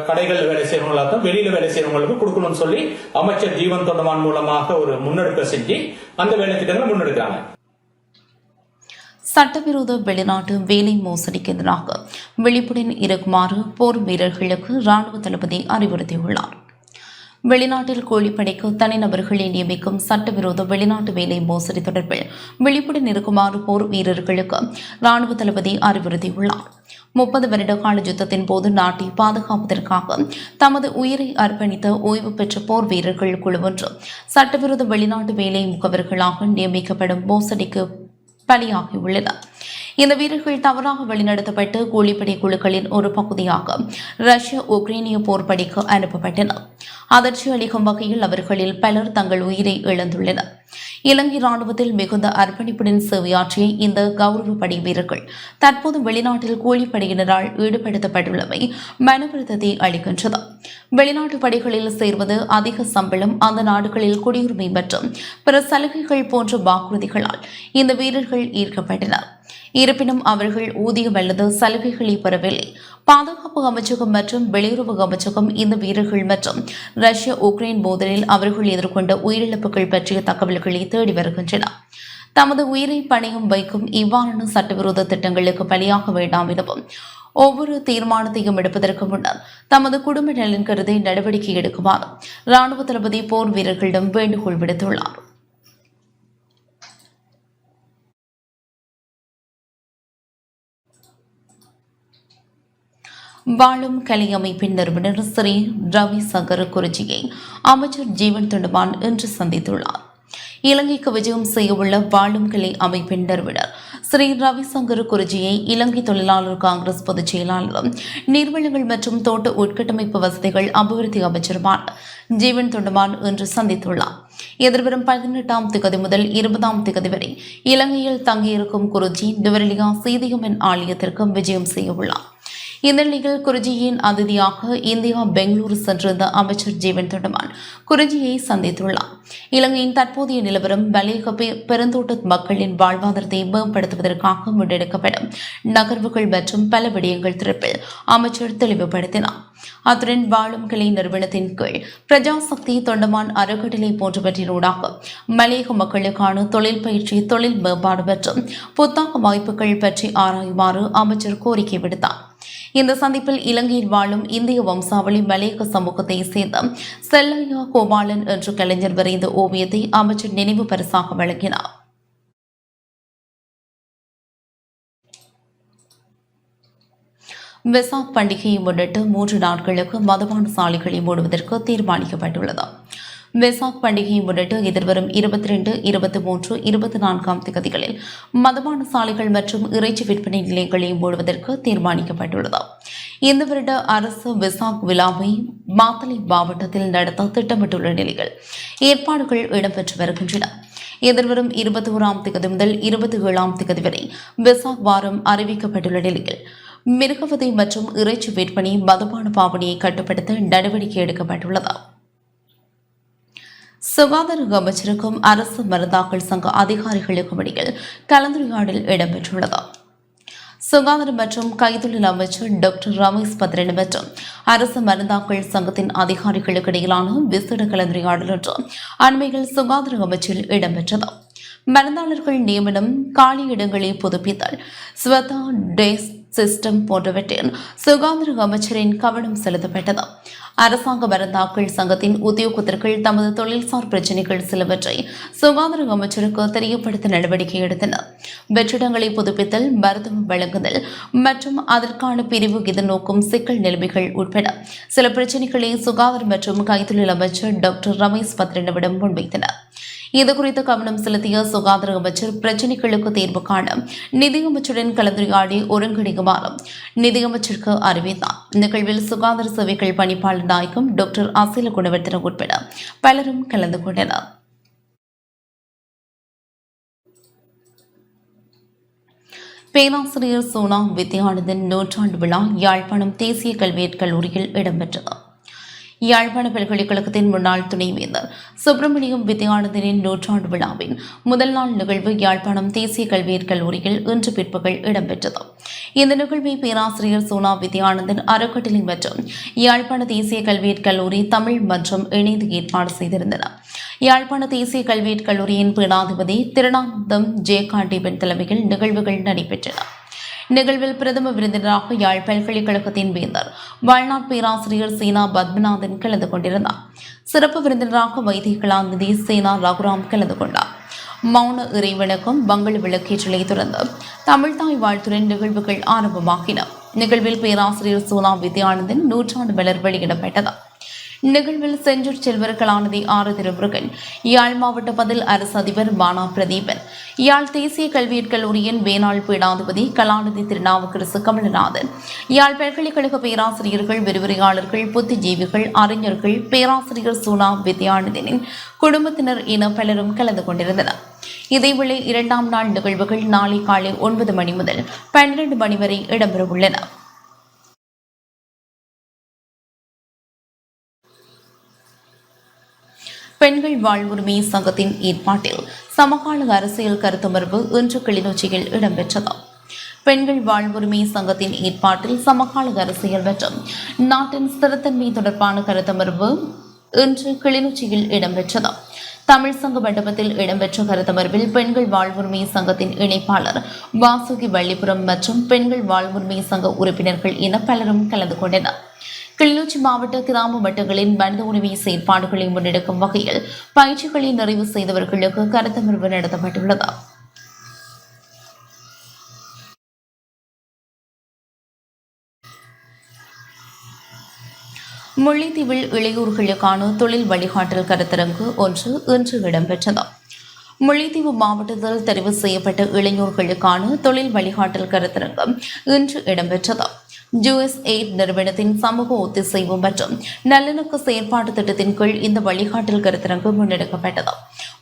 கடைகள் வேலை செய்யறவங்களாக்கும் வெளியில வேலை செய்யறவங்களுக்கு கொடுக்கணும்னு சொல்லி அமைச்சர் ஜீவன் தொண்டமான் மூலமாக ஒரு முன்னெடுப்பை செஞ்சு அந்த வேலை திட்டங்களை முன்னெடுக்கிறாங்க. சட்டவிரோத வெளிநாட்டு வேலை மோசடிக்கு எதிராக விழிப்புடன் இருக்குமாறு போர் வீரர்களுக்கு ராணுவ தளபதி அறிவுறுத்தியுள்ளார். வெளிநாட்டில் கூலிப்படைக்கு தனிநபர்களை நியமிக்கும் சட்டவிரோத வெளிநாட்டு வேலை மோசடி தொடர்பில் விழிப்புடன் இருக்குமாறு போர் வீரர்களுக்கு ராணுவ தளபதி அறிவுறுத்தியுள்ளார். 30 வருட கால யுத்தத்தின் போது நாட்டை பாதுகாப்பதற்காக தமது உயிரை அர்ப்பணித்த ஓய்வு பெற்ற போர் வீரர்கள் குழு ஒன்று சட்டவிரோத வெளிநாட்டு வேலை முகவர்களாக நியமிக்கப்படும் மோசடிக்கு பலியாகியுள்ளனர். இந்த வீரர்கள் தவறாக வழிநடத்தப்பட்டு கூலிப்படை குழுக்களின் ஒரு பகுதியாக ரஷ்ய உக்ரைனிய போர்ப்படைக்கு அனுப்பப்பட்டனர். அதிர்ச்சி அளிக்கும் வகையில் அவர்களில் பலர் தங்கள் உயிரை இழந்துள்ளனர். இலங்கை ராணுவத்தில் மிகுந்த அர்ப்பணிப்புடன் சேவையாற்றிய இந்த கௌரவ படை வீரர்கள் தற்போது வெளிநாட்டில் கூலிப்படையினரால் ஈடுபடுத்தப்பட்டுள்ளமை மனவருத்தத்தை அளிக்கின்றது. வெளிநாட்டு படைகளில் சேர்வது அதிக சம்பளம், அந்த நாடுகளில் குடியுரிமை மற்றும் பிற சலுகைகள் போன்ற வாக்குறுதிகளால் இந்த வீரர்கள் ஈர்க்கப்பட்டனர். இருப்பினும் அவர்கள் ஊதியம் அல்லது சலுகைகளை பெறவில்லை. பாதுகாப்பு அமைச்சகம் மற்றும் வெளியுறவு அமைச்சகம் இந்த வீரர்கள் மற்றும் ரஷ்ய உக்ரைன் மோதலில் அவர்கள் எதிர்கொண்ட உயிரிழப்புகள் பற்றிய தகவல்களை தேடி வருகின்றன. தமது உயிரை பணியம் வைக்கும் இவ்வாறான சட்டவிரோத திட்டங்களுக்கு பலியாக வேண்டாம் எனவும் ஒவ்வொரு தீர்மானத்தையும் எடுப்பதற்கு முன்னர் தமது குடும்ப நலன் கருதி நடவடிக்கை எடுக்குமாறு ராணுவ தளபதி போர் வீரர்களிடம் வேண்டுகோள் விடுத்துள்ளார். வாழும் கலை அமைப்பின் நிறுவனர் ஸ்ரீ ரவி சங்கர குறிச்சியை அமைச்சர் ஜீவன் தொண்டமான் இன்று சந்தித்துள்ளார். இலங்கைக்கு விஜயம் செய்யவுள்ள வாழும் கலை அமைப்பின் நிறுவனர் ஸ்ரீ ரவிசங்கர் குறிச்சியை இலங்கை தொழிலாளர் காங்கிரஸ் பொதுச் செயலாளரும் நீர்வளங்கள் மற்றும் தோட்ட உட்கட்டமைப்பு வசதிகள் அபிவிருத்தி அமைச்சருமான ஜீவன் தொண்டமான் இன்று சந்தித்துள்ளார். எதிர்வரும் 18ஆம் தேதி முதல் 20ஆம் தேதி வரை இலங்கையில் தங்கியிருக்கும் குறிச்சி நுவரெலியா சீதியம்மன் ஆலயத்திற்கும் விஜயம் செய்யவுள்ளார். இந்த நிலையில் குறிச்சியின் அதிதியாக இந்தியா பெங்களூரு சென்றிருந்த அமைச்சர் ஜீவன் தொண்டமான் குறிச்சியை சந்தித்துள்ளார். இலங்கையின் தற்போதைய நிலவரம் மலையக பெருந்தோட்ட மக்களின் வாழ்வாதாரத்தை மேம்படுத்துவதற்காக முன்னெடுக்கப்படும் நகர்வுகள் மற்றும் பல விடயங்கள் தொடர்பில் அமைச்சர் தெளிவுபடுத்தினார். அத்துடன் வாழும் கலை நிறுவனத்தின் கீழ் பிரஜாசக்தி, தொண்டமான் அறக்கட்டளை போன்றவற்றினூடாக மலையக மக்களுக்கான தொழில் பயிற்சி, தொழில் மேம்பாடு மற்றும் புத்தாக்க வாய்ப்புகள் பற்றி ஆராயுமாறு அமைச்சர் கோரிக்கை விடுத்தார். இந்த சந்திப்பில் இலங்கையில் வாழும் இந்திய வம்சாவளி மலையக சமூகத்தை சேர்ந்த செல்லையா கோபாலன் என்ற கலைஞர் வரைந்த ஓவியத்தை அமைச்சர் நினைவு பரிசாக வழங்கினார். வெசாக் பண்டிகையை முன்னிட்டு 3 நாட்களுக்கு மதுபான சாலைகளை மூடுவதற்கு தீர்மானிக்கப்பட்டுள்ளது. வெசாக் பண்டிகையை முன்னிட்டு எதிர்வரும் 22, 23, 24 தேதிகளில் மதுபான சாலைகள் மற்றும் இறைச்சி விற்பனை நிலையங்களை மூடுவதற்கு தீர்மானிக்கப்பட்டுள்ளது. இந்த வருட அரசு வெசாக் விழாவை மாத்தளை மாவட்டத்தில் நடத்த திட்டமிட்டுள்ள நிலையில் ஏற்பாடுகள் இடம்பெற்று வருகின்றன. எதிர்வரும் 21 தேதி முதல் 27 தேதி வரை வெசாக் வாரம் அறிவிக்கப்பட்டுள்ள நிலையில் மிருகவதை மற்றும் இறைச்சி விற்பனை மதுபான பாவனையை கட்டுப்படுத்த நடவடிக்கை எடுக்கப்பட்டுள்ளது. சுகாதார அமைச்சருக்கும் அரசு மருந்தாக்கள் சங்க அதிகாரிகளுக்கும் இடையில் கலந்துரையாடல் இடம்பெற்றுள்ளது. சுகாதார மற்றும் கைத்தொழில் அமைச்சர் டாக்டர் ரமேஷ் பத்ரன் மற்றும் அரசு மருந்தாக்கள் சங்கத்தின் அதிகாரிகளுக்கு இடையிலான விசேட கலந்துரையாடல் ஒன்று அண்மையில் சுகாதார அமைச்சில் இடம்பெற்றது. மருந்தாளர்கள் நியமனம், காலி இடங்களை புதுப்பித்தல், ஸ்வதா டேஸ் சிஸ்டம் போன்றவற்றில் சுகாதார அமைச்சரின் கவனம் செலுத்தப்பட்டது. அரசாங்க மருந்தாக்கள் சங்கத்தின் உத்தியோகத்தர்கள் தமது தொழில்சார் பிரச்சினைகள் சிலவற்றை சுகாதார அமைச்சருக்கு தெரியப்படுத்த நடவடிக்கை எடுத்தனர். வெற்றிடங்களை புதுப்பித்தல், மருத்துவம் வழங்குதல் மற்றும் அதற்கான பிரிவு எதிர்நோக்கும் சிக்கல் நிலைமைகள் உட்பட சில பிரச்சினைகளை சுகாதார மற்றும் கைத்தொழில் அமைச்சர் டாக்டர் ரமேஷ் பத்ரனிடம் முன்வைத்தனர். இதுகுறித்து கவனம் செலுத்திய சுகாதார அமைச்சர் பிரச்சினைகளுக்கு தீர்வு காண நிதியமைச்சருடன் கலந்துரையாடி ஒருங்கிணைக்குமாறு நிதியமைச்சருக்கு அறிவித்தார். நிகழ்வில் சுகாதார சேவைகள் பணிப்பாளர் நாயகம் டாக்டர் அசில குணவர்த்தன உட்பட பலரும் கலந்து கொண்டனர். பேராசிரியர் சோனா வித்யானந்தன் நூற்றாண்டு விழா யாழ்ப்பாணம் தேசிய கல்வியற் கல்லூரியில் இடம்பெற்றது. யாழ்ப்பாண பல்கலைக்கழகத்தின் முன்னாள் துணைவேந்தர் சுப்பிரமணியம் வித்யானந்தனின் நூற்றாண்டு விழாவின் முதல் நாள் நிகழ்வு யாழ்ப்பாணம் தேசிய கல்வியற் கல்லூரியில் இன்று பிற்பகல் இடம்பெற்றது. இந்த நிகழ்வை பேராசிரியர் சோனா வித்யானந்தன் அறக்கட்டளை மற்றும் யாழ்ப்பாண தேசிய கல்வியற் கல்லூரி தமிழ் மன்றம் இணைந்து ஏற்பாடு செய்திருந்தன. யாழ்ப்பாண தேசிய கல்வியற் கல்லூரியின் பீடாதிபதி திருநானந்தம் ஜெயகாண்டீபன் தலைமையில் நிகழ்வுகள் நடைபெற்றன. நிகழ்வில் பிரதம விருந்தினராக யாழ் பல்கலைக்கழகத்தின் வேந்தர் வாழ்நாள் பேராசிரியர் சேனா பத்மநாதன் கலந்து கொண்டிருந்தார். சிறப்பு விருந்தினராக வைத்திய கலாநிதி சேனா ரகுராம் கலந்து கொண்டார். மௌன இறைவணக்கம், மங்கள விளக்கேற்றலை தொடர்ந்து தமிழ்தாய் வாழ்த்துடன் நிகழ்வுகள் ஆரம்பமாகின. நிகழ்வில் பேராசிரியர் சோனா வித்யானந்தன் நூற்றாண்டு மலர் வெளியிடப்பட்டது. நிகழ்வில் செஞ்சூர் செல்வர் கலாநிதி ஆர் திருமுருகன், யாழ் மாவட்ட பதில் அரசு அதிபர் மானா பிரதீபன், யாழ் தேசிய கல்வியற் கல்லூரியின் வேளாண் பீடாதிபதி கலாநிதி திருநாவுக்கரசு கமலநாதன், யாழ் பல்கலைக்கழக பேராசிரியர்கள், விரிவுரையாளர்கள், புத்திஜீவிகள், அறிஞர்கள், பேராசிரியர் சோனா வித்யானந்தனின் குடும்பத்தினர் என பலரும் கலந்து கொண்டிருந்தனர். இதேவேளை 2ஆம் நாள் நிகழ்வுகள் நாளை காலை 9 மணி முதல் 12 மணி வரை இடம்பெறவுள்ளன. பெண்கள் வாழ்வுரிமை சங்கத்தின் ஏற்பாட்டில் சமகால அரசியல் கருத்தமர்வு இன்று கிளிநொச்சியில் இடம்பெற்றது. பெண்கள் வாழ்வுரிமை சங்கத்தின் ஏற்பாட்டில் சமகால அரசியல் மற்றும் நாட்டின் ஸ்திரத்தன்மை தொடர்பான கருத்தமர்வு இன்று கிளிநொச்சியில் இடம்பெற்றது. தமிழ் சங்க மண்டபத்தில் இடம்பெற்ற கருத்தமர்வில் பெண்கள் வாழ்வுரிமை சங்கத்தின் இணைப்பாளர் வாசுகி வள்ளிபுரம் மற்றும் பெண்கள் வாழ்வுரிமை சங்க உறுப்பினர்கள் என பலரும் கலந்து கொண்டனர். கிளிநொச்சி மாவட்ட கிராம மட்டங்களின் மனித உரிமை செயற்பாடுகளை முன்னெடுக்கும் வகையில் பயிற்சிகளை நிறைவு செய்தவர்களுக்கு கருத்தமர்வு நடத்தப்பட்டுள்ளது. முல்லைத்தீவில் இளையோர்களுக்கான தொழில் வழிகாட்டல் கருத்தரங்கு ஒன்று இன்று இடம்பெற்றது. முல்லைத்தீவு மாவட்டத்தில் தெரிவு செய்யப்பட்ட இளைஞர்களுக்கான தொழில் வழிகாட்டல் கருத்தரங்கம் இன்று இடம்பெற்றது. USAID நிறுவனத்தின் சமூக ஒத்திசைவு மற்றும் நல்லிணக்க செயற்பாட்டு திட்டத்தின் கீழ் இந்த வழிகாட்டல் கருத்தரங்கு முன்னெடுக்கப்பட்டது.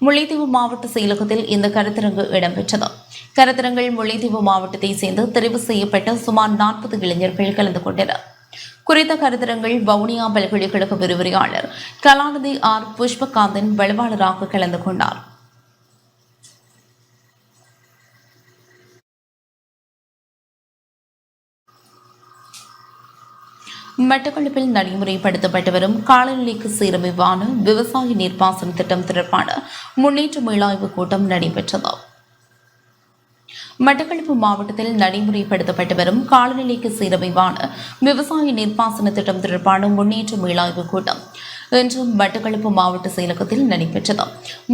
முல்லைத்தீவு மாவட்ட செயலகத்தில் இந்த கருத்தரங்கு இடம்பெற்றது. கருத்தரங்கில் முல்லைத்தீவு மாவட்டத்தை சேர்ந்து தெரிவு செய்யப்பட்ட சுமார் 40 இளைஞர்கள் கலந்து கொண்டனர். குறித்த கருத்தரங்கில் வவுனியா பல்கலைக்கழக விரிவுரையாளர் கலாநிதி ஆர் புஷ்பகாந்தன் வலுவாளராக கலந்து கொண்டார். மட்டக்களப்பில் நடைமுறைப்படுத்தப்பட்டு வரும் காலநிலைக்கு சீரமைவான விவசாய நீர்ப்பாசன திட்டம் தொடர்பான முன்னேற்ற மீளாய்வு கூட்டம் நடைபெற்றது. மட்டக்களப்பு மாவட்டத்தில் நடைமுறைப்படுத்தப்பட்டு வரும் காலநிலைக்கு சீரமைவான விவசாய நீர்ப்பாசன திட்டம் தொடர்பான முன்னேற்ற மீளாய்வு கூட்டம் இன்று மட்டக்களப்பு மாவட்ட செயலகத்தில் நடைபெற்றது.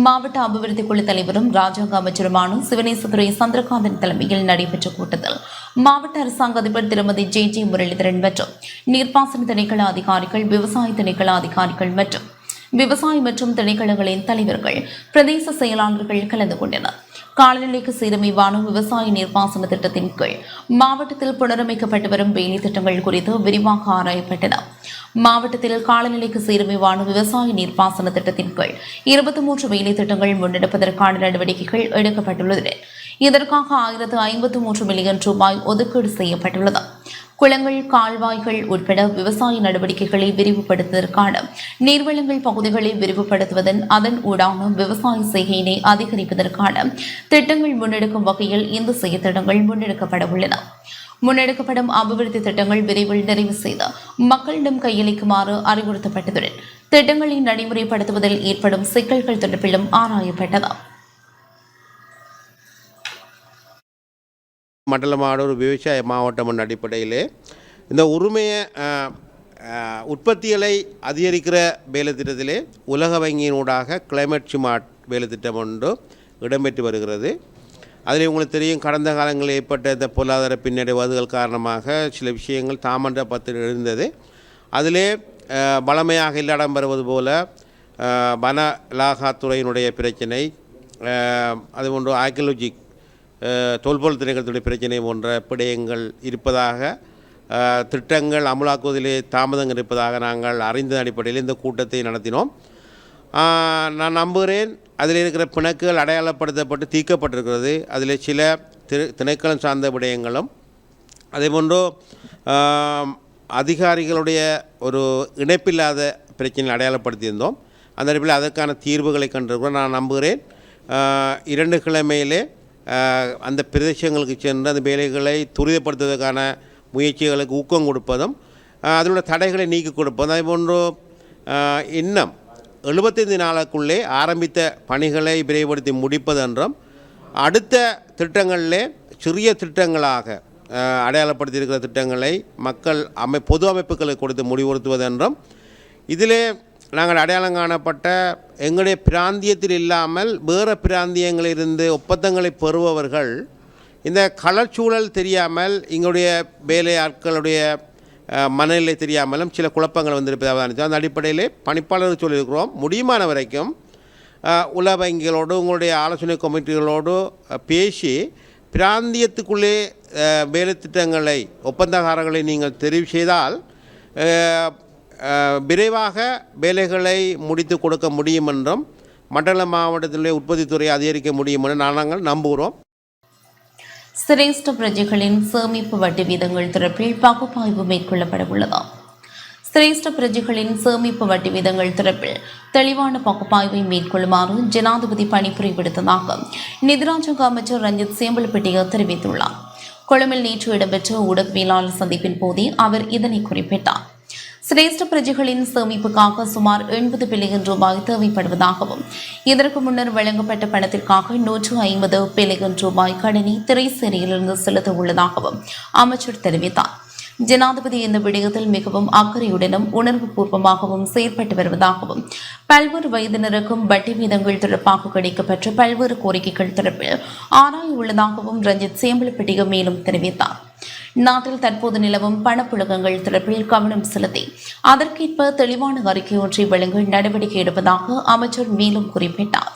மாவட்ட அபிவிருத்தி குழு தலைவரும் ராஜாங்க அமைச்சருமான சிவனேசதுரை சந்திரகாந்தன் தலைமையில் நடைபெற்ற கூட்டத்தில் மாவட்ட அரசாங்க அதிபர் திருமதி JJ முரளிதரன் மற்றும் நீர்ப்பாசன திணைக்கள அதிகாரிகள், விவசாய திணைக்கள அதிகாரிகள் மற்றும் விவசாய மற்றும் திணைக்களங்களின் தலைவர்கள், பிரதேச செயலாளர்கள் கலந்து கொண்டனர். காலநிலைக்கு சீரமைவான விவசாய நீர்ப்பாசன திட்டத்தின் கீழ் மாவட்டத்தில் புனரமைக்கப்பட்டு வரும் வேலை திட்டங்கள் குறித்து விரிவாக ஆராயப்பட்டன. மாவட்டத்தில் காலநிலைக்கு சீரமைவான விவசாய நீர்ப்பாசன திட்டத்தின் கீழ் 23 வேலை திட்டங்கள் முன்னெடுப்பதற்கான நடவடிக்கைகள் எடுக்கப்பட்டுள்ளது. இதற்காக 1053 மில்லியன் ரூபாய் ஒதுக்கீடு செய்யப்பட்டுள்ளது. குளங்கள், கால்வாய்கள் உட்பட விவசாய நடவடிக்கைகளை விரிவுபடுத்துவதற்கான நீர்வளங்கள் பகுதிகளை விரிவுபடுத்துவதன் அதன் ஊடான விவசாய செய்கையினை அதிகரிப்பதற்கான திட்டங்கள் முன்னெடுக்கும் வகையில் இந்த செயற்திட்டங்கள் முன்னெடுக்கப்பட உள்ளன. முன்னெடுக்கப்படும் அபிவிருத்தி திட்டங்கள் விரைவில் நிறைவு செய்து மக்களிடம் கையளிக்குமாறு அறிவுறுத்தப்பட்டதுடன் திட்டங்களை நடைமுறைப்படுத்துவதில் ஏற்படும் சிக்கல்கள் தொடர்பிலும் ஆராயப்பட்டது. மண்டலமான ஒரு விவசாய மாவட்டம் என்ற அடிப்படையிலே இந்த உரிமையை உற்பத்திகளை அதிகரிக்கிற வேலை திட்டத்திலே உலக வங்கியினூடாக கிளைமேட் ஸ்மார்ட் வேலை திட்டம் ஒன்று இடம்பெற்று வருகிறது. அதில் உங்களுக்கு தெரியும், கடந்த காலங்களில் ஏற்பட்ட இந்த பொருளாதார பின்னடைவுகள் காரணமாக சில விஷயங்கள் தாமதப்பட்டு இருந்தது. அதிலே வளமையாக இல்லாடம் வருவது போல வன இலாகாத்துறையினுடைய பிரச்சனை, அதுபோன்று ஆர்கியாலஜிக் தொல்பொருள் திணைக்களத்துடைய பிரச்சனை போன்ற விடயங்கள் இருப்பதாக, திட்டங்கள் அமலாக்குவதிலே தாமதங்கள் இருப்பதாக நாங்கள் அறிந்த அடிப்படையில் இந்த கூட்டத்தை நடத்தினோம். நான் நம்புகிறேன் அதில் இருக்கிற பிணக்குகள் அடையாளப்படுத்தப்பட்டு தீர்க்கப்பட்டிருக்கிறது. அதில் சில திணைக்களம் சார்ந்த விடயங்களும் அதேபோன்று அதிகாரிகளுடைய ஒரு இணைப்பில்லாத பிரச்சனையை அடையாளப்படுத்தியிருந்தோம். அந்த அடிப்படையில் அதற்கான தீர்வுகளை கண்டிருக்கிறோம். நான் நம்புகிறேன் 2 கிழமையிலே அந்த பிரதேசங்களுக்கு சென்று அந்த வேலைகளை துரிதப்படுத்துவதற்கான முயற்சிகளுக்கு ஊக்கம் கொடுப்பதும் அதனுடைய தடைகளை நீக்கி கொடுப்பதும், அதேபோன்று இன்னும் 75 நாளுக்குள்ளே ஆரம்பித்த பணிகளை விரைவுபடுத்தி முடிப்பது என்றும், அடுத்த திட்டங்களிலே சிறிய திட்டங்களாக அடையாளப்படுத்தியிருக்கிற திட்டங்களை மக்கள் பொது அமைப்புகளுக்கு கொடுத்து முடிவுறுத்துவது என்றும், இதிலே நாங்கள் அடையாளம் காணப்பட்ட எங்களுடைய பிராந்தியத்தில் இல்லாமல் வேறு பிராந்தியங்களிலிருந்து ஒப்பந்தங்களை பெறுபவர்கள் இந்த களச்சூழல் தெரியாமல், எங்களுடைய வேலை ஆட்களுடைய மனநிலை தெரியாமலும் சில குழப்பங்கள் வந்திருப்பதாக இருந்துச்சு. அந்த அடிப்படையிலே பணிப்பாளர்கள் சொல்லியிருக்கிறோம், முடியுமான வரைக்கும் உலக வங்கிகளோடு உங்களுடைய ஆலோசனை கமிட்டிகளோடு பேசி பிராந்தியத்துக்குள்ளே வேலை திட்டங்களை ஒப்பந்தக்காரர்களை நீங்கள் தெரிவு செய்தால் விரைவாக வேலைகளை முடித்து கொடுக்க முடியும் என்றும், மண்டல மாவட்டத்திலே உற்பத்தித்துறையை அதிகரிக்க முடியும் என்று நாங்கள் நம்புகிறோம். சிரேஷ்ட பிரஜைகளின் சேமிப்பு வட்டி வீதங்கள் தொடர்பில் பகுப்பாய்வு மேற்கொள்ளப்பட உள்ளது. சிரேஷ்ட பிரஜைகளின் சேமிப்பு வட்டி வீதங்கள் தொடர்பில் தெளிவான பகுப்பாய்வை மேற்கொள்ளுமாறு ஜனாதிபதி பணிப்புரை விடுத்ததாக நிதிராஜக அமைச்சர் ரஞ்சித் சேம்பலப்பட்டிய தெரிவித்துள்ளார். கொழும்பில் நேற்று இடம்பெற்ற ஊடகவியலாளர் சந்திப்பின் போதே அவர் இதனை குறிப்பிட்டார். சிரேஷ்ட பிரஜைகளின் சேமிப்புக்காக சுமார் 80 பில்லியன் ரூபாய் தேவைப்படுவதாகவும், இதற்கு முன்னர் வழங்கப்பட்ட பணத்திற்காக 150 பில்லியன் ரூபாய் கடனை திரைசேரியிலிருந்து செலுத்த உள்ளதாகவும் அமைச்சர் தெரிவித்தார். ஜனாதிபதி இந்த விடயத்தில் மிகவும் அக்கறையுடனும் உணர்வு பூர்வமாகவும் செயற்பட்டு வருவதாகவும், பல்வேறு வயதினருக்கும் வட்டி வீதங்கள் தொடர்பாக கிடைக்கப்பெற்ற பல்வேறு கோரிக்கைகள் தொடர்பில் ஆராய உள்ளதாகவும் ரஞ்சித் சேம்பலப்பட்டிய மேலும் தெரிவித்தார். நாட்டில் தற்போது நிலவும் பணப்புழக்கங்கள் தொடர்பில் கவனம் செலுத்தி அதற்கேற்ப தெளிவான அறிக்கை ஒன்றை வழங்க நடவடிக்கை எடுப்பதாக அமைச்சர் மேலும் குறிப்பிட்டார்.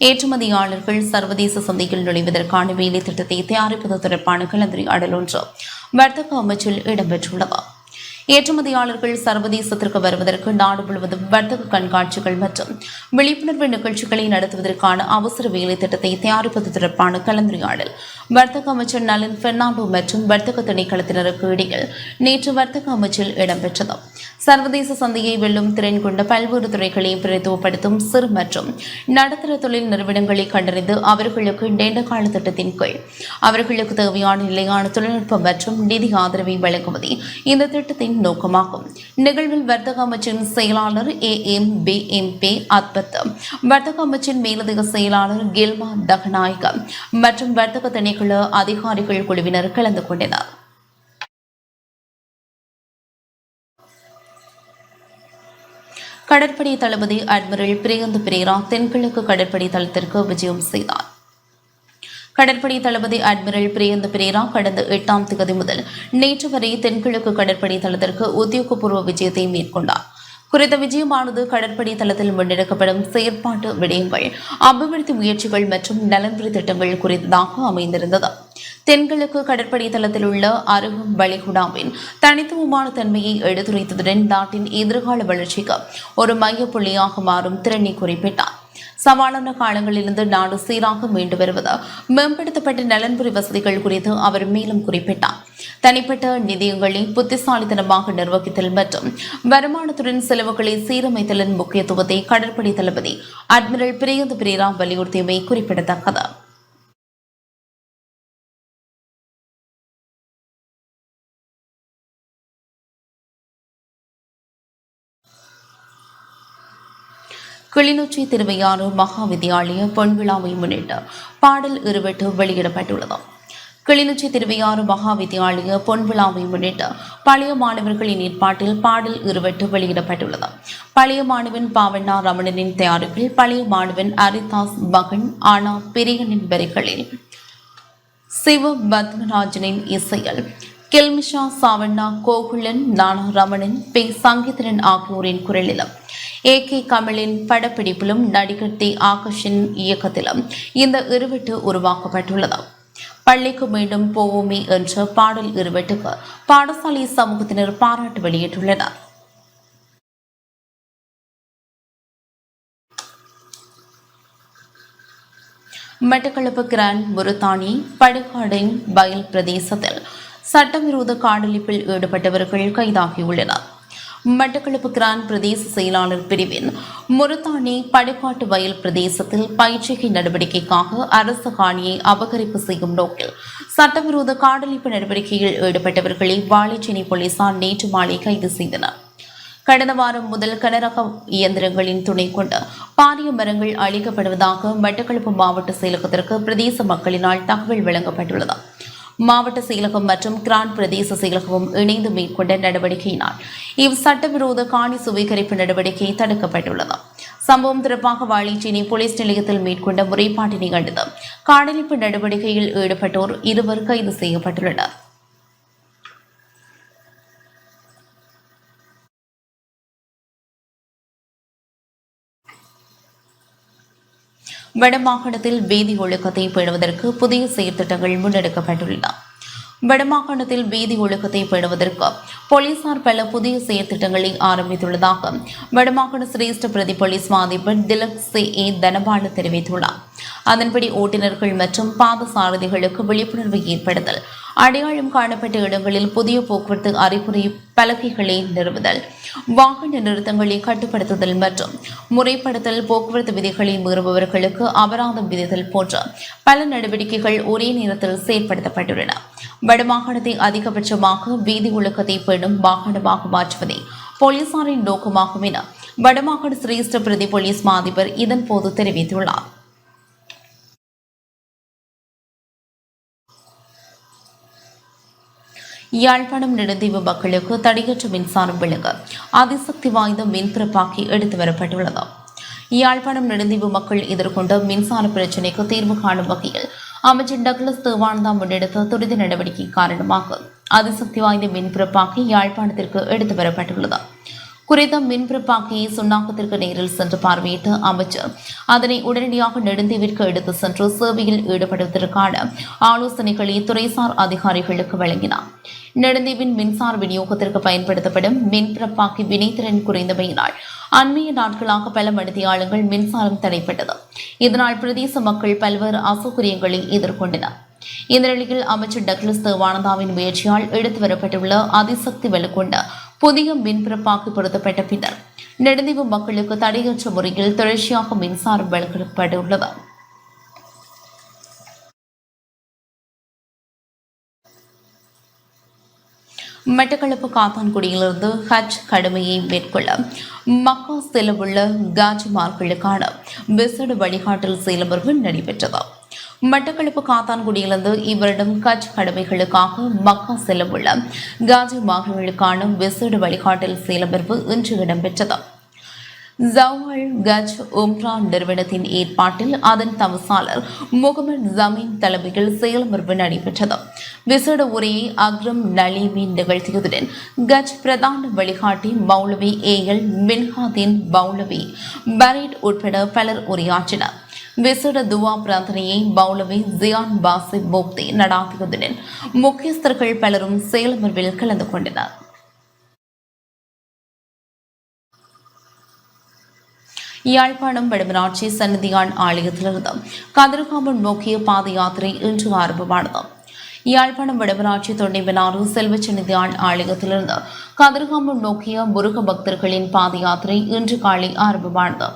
ஏற்றுமதியாளர்கள் சர்வதேச சந்தையில் நுழைவதற்கான வேலை திட்டத்தை தயாரிப்பது தொடர்பான கலந்துரையாடல் ஒன்று வர்த்தக அமைச்சில் இடம்பெற்றுள்ளது. ஏற்றுமதியாளர்கள் சர்வதேசத்திற்கு வருவதற்கு நாடு முழுவதும் வர்த்தக கண்காட்சிகள் மற்றும் விழிப்புணர்வு நிகழ்ச்சிகளை நடத்துவதற்கான அவசர வேலை திட்டத்தை தயாரிப்பது தொடர்பான கலந்துரையாடல் வர்த்தக அமைச்சர் நளின் பெர்னாண்டோ மற்றும் வர்த்தக திணைக்களத்தினருக்கு இடையில் நேற்று வர்த்தக அமைச்சில் இடம்பெற்றது. சர்வதேச சந்தையை வெல்லும் திறன் கொண்ட பல்வேறு துறைகளை பிரதித்துவப்படுத்தும் சிறு மற்றும் நடுத்தர தொழில் நிறுவனங்களை கண்டறிந்து அவர்களுக்கு நீண்டகால திட்டத்தின் கீழ் அவர்களுக்கு தேவையான நிலையான தொழில்நுட்பம் மற்றும் நிதி ஆதரவை வழங்குவதே இந்த திட்டத்தின் நோக்கமாகும். நிகழ்வில் வர்த்தக அமைச்சின் செயலாளர் AMBMP அத்பத், வர்த்தக அமைச்சின் மேலதிக செயலாளர் கில்மா தகநாயக மற்றும் வர்த்தக திணைக்கள அதிகாரிகள் குழுவினர் கலந்து கொண்டனர். கடற்படை தளபதி அட்மிரல் பிரியந்த பிரேரா தென்கிழக்கு கடற்படை தளத்திற்கு விஜயம் செய்தார். கடற்படை தளபதி அட்மிரல் பிரியந்த பிரேரா கடந்த 8ஆம் தேதி முதல் நேற்று வரை தென்கிழக்கு கடற்படை தளத்திற்கு உத்தியோகபூர்வ விஜயத்தை மேற்கொண்டார். குறித்த விஜயமானது கடற்படை தளத்தில் முன்னெடுக்கப்படும் செயற்பாட்டு விடயங்கள், அபிவிருத்தி முயற்சிகள் மற்றும் நலன்புரி திட்டங்கள் குறித்ததாக அமைந்திருந்தது. தென்கிழக்கு கடற்படை தளத்தில் உள்ள அருகும் வளைகுடாவின் தனித்துவமான தன்மையை எடுத்துரைத்ததுடன் நாட்டின் எதிர்கால வளர்ச்சிக்கு ஒரு மையப்புள்ளியாக மாறும் திறனை குறிப்பிட்டார். சவாலான காலங்களிலிருந்து நாடு சீராக மீண்டு வருவது, மேம்படுத்தப்பட்ட நலன்புரி வசதிகள் குறித்து அவர் மேலும் குறிப்பிட்டார். தனிப்பட்ட நிதியங்களை புத்திசாலித்தனமாக நிர்வகித்தல் மற்றும் வருமானத்துடன் செலவுகளை சீரமைத்தலின் முக்கியத்துவத்தை கடற்படை தளபதி அட்மிரல் பிரியந்த பிரேரா வலியுறுத்தியமை குறிப்பிடத்தக்கது. கிளிநொச்சி திருவையாறு மகா வித்தியாலய பொன்விழாவை முன்னிட்டு பாடல் இருவட்டு வெளியிடப்பட்டுள்ளது. கிளிநொச்சி திருவையாறு மகா வித்தியாலய பொன்விழாவை முன்னிட்டு பழைய மாணவர்களின் ஏற்பாட்டில் பாடல் இருவட்டு வெளியிடப்பட்டுள்ளது. பழைய மாணவன் பாவண்ணா ரமணனின் தயாரிப்பில் பழைய மாணவன் அரிதாஸ் மகன் ஆனா பெரியனின் வரிகளில் சிவ பத்மராஜனின் இசையில் கில்மிஷா சாவண்ணா கோகுலன் நானா ரமணன் பே சங்கீதரன் ஆகியோரின் குரலிலும் A.K. கமலின் படப்பிடிப்பிலும் நடிகர் டி ஆகாஷின் இயக்கத்திலும் இந்த இருவட்டு உருவாக்கப்பட்டுள்ளது. பள்ளிக்கு மீண்டும் போவோமே என்ற பாடல் இருவட்டுக்கு பாடசாலை சமூகத்தினர் பாராட்டு வெளியிட்டுள்ளனர். மட்டக்களப்பு கிராண்ட் முருத்தானி படுகாடின் வயல் பிரதேசத்தில் சட்டவிரோத காடழிப்பில் ஈடுபட்டவர்கள் கைதாகியுள்ளனர். மட்டக்களப்பு கிராண்ட் பிரதேச செயலாளர் பிரிவின் முருத்தானி படுகாட்டு வயல் பிரதேசத்தில் பயிற்சிகை நடவடிக்கைக்காக அரசு காணியை அபகரிப்பு செய்யும் நோக்கில் சட்டவிரோத காடழிப்பு நடவடிக்கையில் ஈடுபட்டவர்களை வாழைச்சேனை போலீசார் நேற்று மாலை கைது செய்தனர். கடந்த வாரம் முதல் கனரக இயந்திரங்களின் துணை கொண்டு பாரிய மரங்கள் அழிக்கப்படுவதாக மட்டக்களப்பு மாவட்ட செயலகத்திற்கு பிரதேச மக்களினால் தகவல் வழங்கப்பட்டுள்ளது. மாவட்ட செயலகம் மற்றும் கிராண்ட் பிரதேச செயலகமும் இணைந்து மேற்கொண்ட நடவடிக்கையினால் சட்டவிரோத காணி சுவீகரிப்பு நடவடிக்கை தடுக்கப்பட்டுள்ளது. சம்பவம் தொடர்பாக வாழைச்சேனை போலீஸ் நிலையத்தில் மேற்கொண்ட முறைப்பாட்டினை அடுத்து காடழிப்பு நடவடிக்கையில் ஈடுபட்டோர் 2 கைது செய்யப்பட்டுள்ளனர். வடமாகாணத்தில் வீதி ஒழுக்கத்தை பேணுவதற்கு புதிய செயற்திட்டங்கள் முன்னெடுக்கப்பட்டுள்ளன. வடமாகாணத்தில் வீதி ஒழுக்கத்தை பேணுவதற்கு போலீசார் பல புதிய செயற்திட்டங்களை ஆரம்பித்துள்ளதாக வடமாகாண சிரேஷ்ட பிரதி போலீஸ் மாதிபர் திலக் C.A. தனபால தெரிவித்துள்ளார். அதன்படி ஓட்டுநர்கள் மற்றும் பாதசாரதிகளுக்கு விழிப்புணர்வை ஏற்படுத்தல், அடையாளம் காணப்பட்ட இடங்களில் புதிய போக்குவரத்து அறிகுறி பலகைகளை நிறுவுதல், வாகன நிறுத்தங்களை கட்டுப்படுத்துதல் மற்றும் முறைப்படுத்தல், போக்குவரத்து விதிகளை மீறுபவர்களுக்கு அபராதம் விதித்தல் போன்ற பல நடவடிக்கைகள் ஒரே நேரத்தில் செயற்படுத்தப்பட்டுள்ளன. வடமாகாணத்தை அதிகபட்சமாக வீதி ஒழுக்கத்தை பேணும் மாகாணமாக மாற்றுவதே போலீசாரின் நோக்கமாகும் என வடமாகாண சிரேஷ்ட பிரதி போலீஸ் மாதிபர் இதன்போது தெரிவித்துள்ளார். யாழ்ப்பாணம் நெடுந்தீவு மக்களுக்கு தடையற்ற மின்சாரம் வழங்க அதிசக்தி வாய்ந்த மின்பிறப்பாக்கி எடுத்து வரப்பட்டுள்ளது. யாழ்ப்பாணம் நெடுந்தீவு மக்கள் எதிர்கொண்ட மின்சார பிரச்சினைக்கு தீர்வு காணும் வகையில் அமைச்சர் டக்ளஸ் தேவானந்தா முன்னெடுத்த துரித நடவடிக்கை காரணமாக அதிசக்தி வாய்ந்த மின்பிறப்பாக்கி யாழ்ப்பாணத்திற்கு எடுத்து வரப்பட்டுள்ளது. குறித்த மின்பிறப்பாக்கியை சுன்னாகத்திற்கு நேரில் சென்று பார்வையிட்ட அமைச்சர் அதனை உடனடியாக நெடுந்தீவிற்கு எடுத்து சென்று சேவையில் ஈடுபடுவதற்கான ஆலோசனைகளை துறைசார் அதிகாரிகளுக்கு வழங்கினார். நெடுந்தீவின் மின்சார விநியோகத்திற்கு பயன்படுத்தப்படும் மின்பிறப்பாக்கி வினைத்திறன் குறைந்தமையினால் அண்மைய நாட்களாக பல மணித்தியாலங்கள் மின்சாரம் தடைப்பட்டது. இதனால் பிரதேச மக்கள் பல்வேறு அசௌகரியங்களை எதிர்கொண்டனர். இந்த நிலையில் அமைச்சர் டக்ளஸ் தேவானந்தாவின் முயற்சியால் எடுத்து வரப்பட்டுள்ள அதிசக்தி வலுக்கொண்ட புதிய மின்பிறப்பாக்கி பொருத்தப்பட்ட பின்னர் நெடுந்தீவு மக்களுக்கு தடையற்ற முறையில் தொடர்ச்சியாக மின்சாரம் வழங்கப்பட்டுள்ளது. மட்டக்களப்பு காத்தான்குடியிலிருந்து ஹஜ் கடமையை மேற்கொள்ள மக்கா செல்லவுள்ள காஜிமார்களுக்கான விசேட வழிகாட்டல் செயலமர்வு நடைபெற்றது. மட்டக்களப்பு காத்தான்குடியிலிருந்து இவரிடம் ஹஜ் கடமைகளுக்காக மக்கா செல்லவுள்ள காஜிமார்களுக்கான விசேட வழிகாட்டல் செயலமர்வு இன்று இடம்பெற்றது. ஜவால் கஜ் உம்ரா நிறுவனத்தின் ஏற்பாட்டில் அதன் தவசாளர் முகமது ஜமீன் தலைமையில் செயலமர்வு நடைபெற்றது. விசேட உரையை அக்ரம் நலீமி நிகழ்த்தியதுடன் கஜ் பிரதான வழிகாட்டி மௌலவி ஏஎல் மின்ஹாதீன் மௌலவி பரேட் உட்பட பலர் உரையாற்றினர். விசேட துவா பிரார்த்தனையை மௌலவி ஜியான் பாசிப் முப்தி நடாத்தியதுடன் முக்கியஸ்தர்கள் பலரும் செயலமர்வில் கலந்து கொண்டனர். யாழ்ப்பாணம் வடமராட்சி சன்னதியான் ஆலயத்திலிருந்து கதிர்காமம் நோக்கிய பாத யாத்திரை இன்று ஆரம்பமானது. யாழ்ப்பாணம் வடமராட்சி தொண்டைமனாறு செல்வச்சன்னதியான் ஆலயத்திலிருந்து கதிர்காமம் நோக்கிய முருக பக்தர்களின் பாத யாத்திரை இன்று காலை ஆரம்பமானது.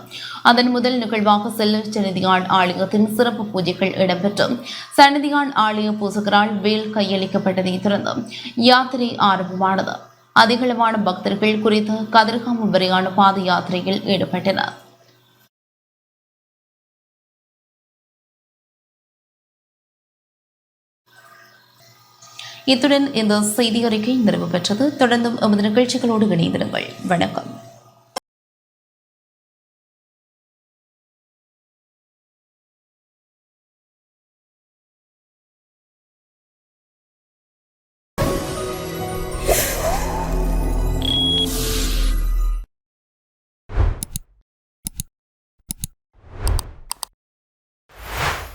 அதன் முதல் நிகழ்வாக செல்வச்சன்னதியான் ஆலயத்தின் சிறப்பு பூஜைகள் இடம்பெற்று சன்னதியான் ஆலய பூசகரால் வேல் கையளிக்கப்பட்டதை தொடர்ந்து யாத்திரை ஆரம்பமானது. அதிகளவான பக்தர்கள் குறித்த கதிர்காமம் வரையான பாத யாத்திரையில் ஈடுபட்டனர். இத்துடன் இந்த செய்தி அறிக்கை நிறைவு பெற்றது. தொடர்ந்தும் எமது நிகழ்ச்சிகளோடு இணைந்திருங்கள். வணக்கம்.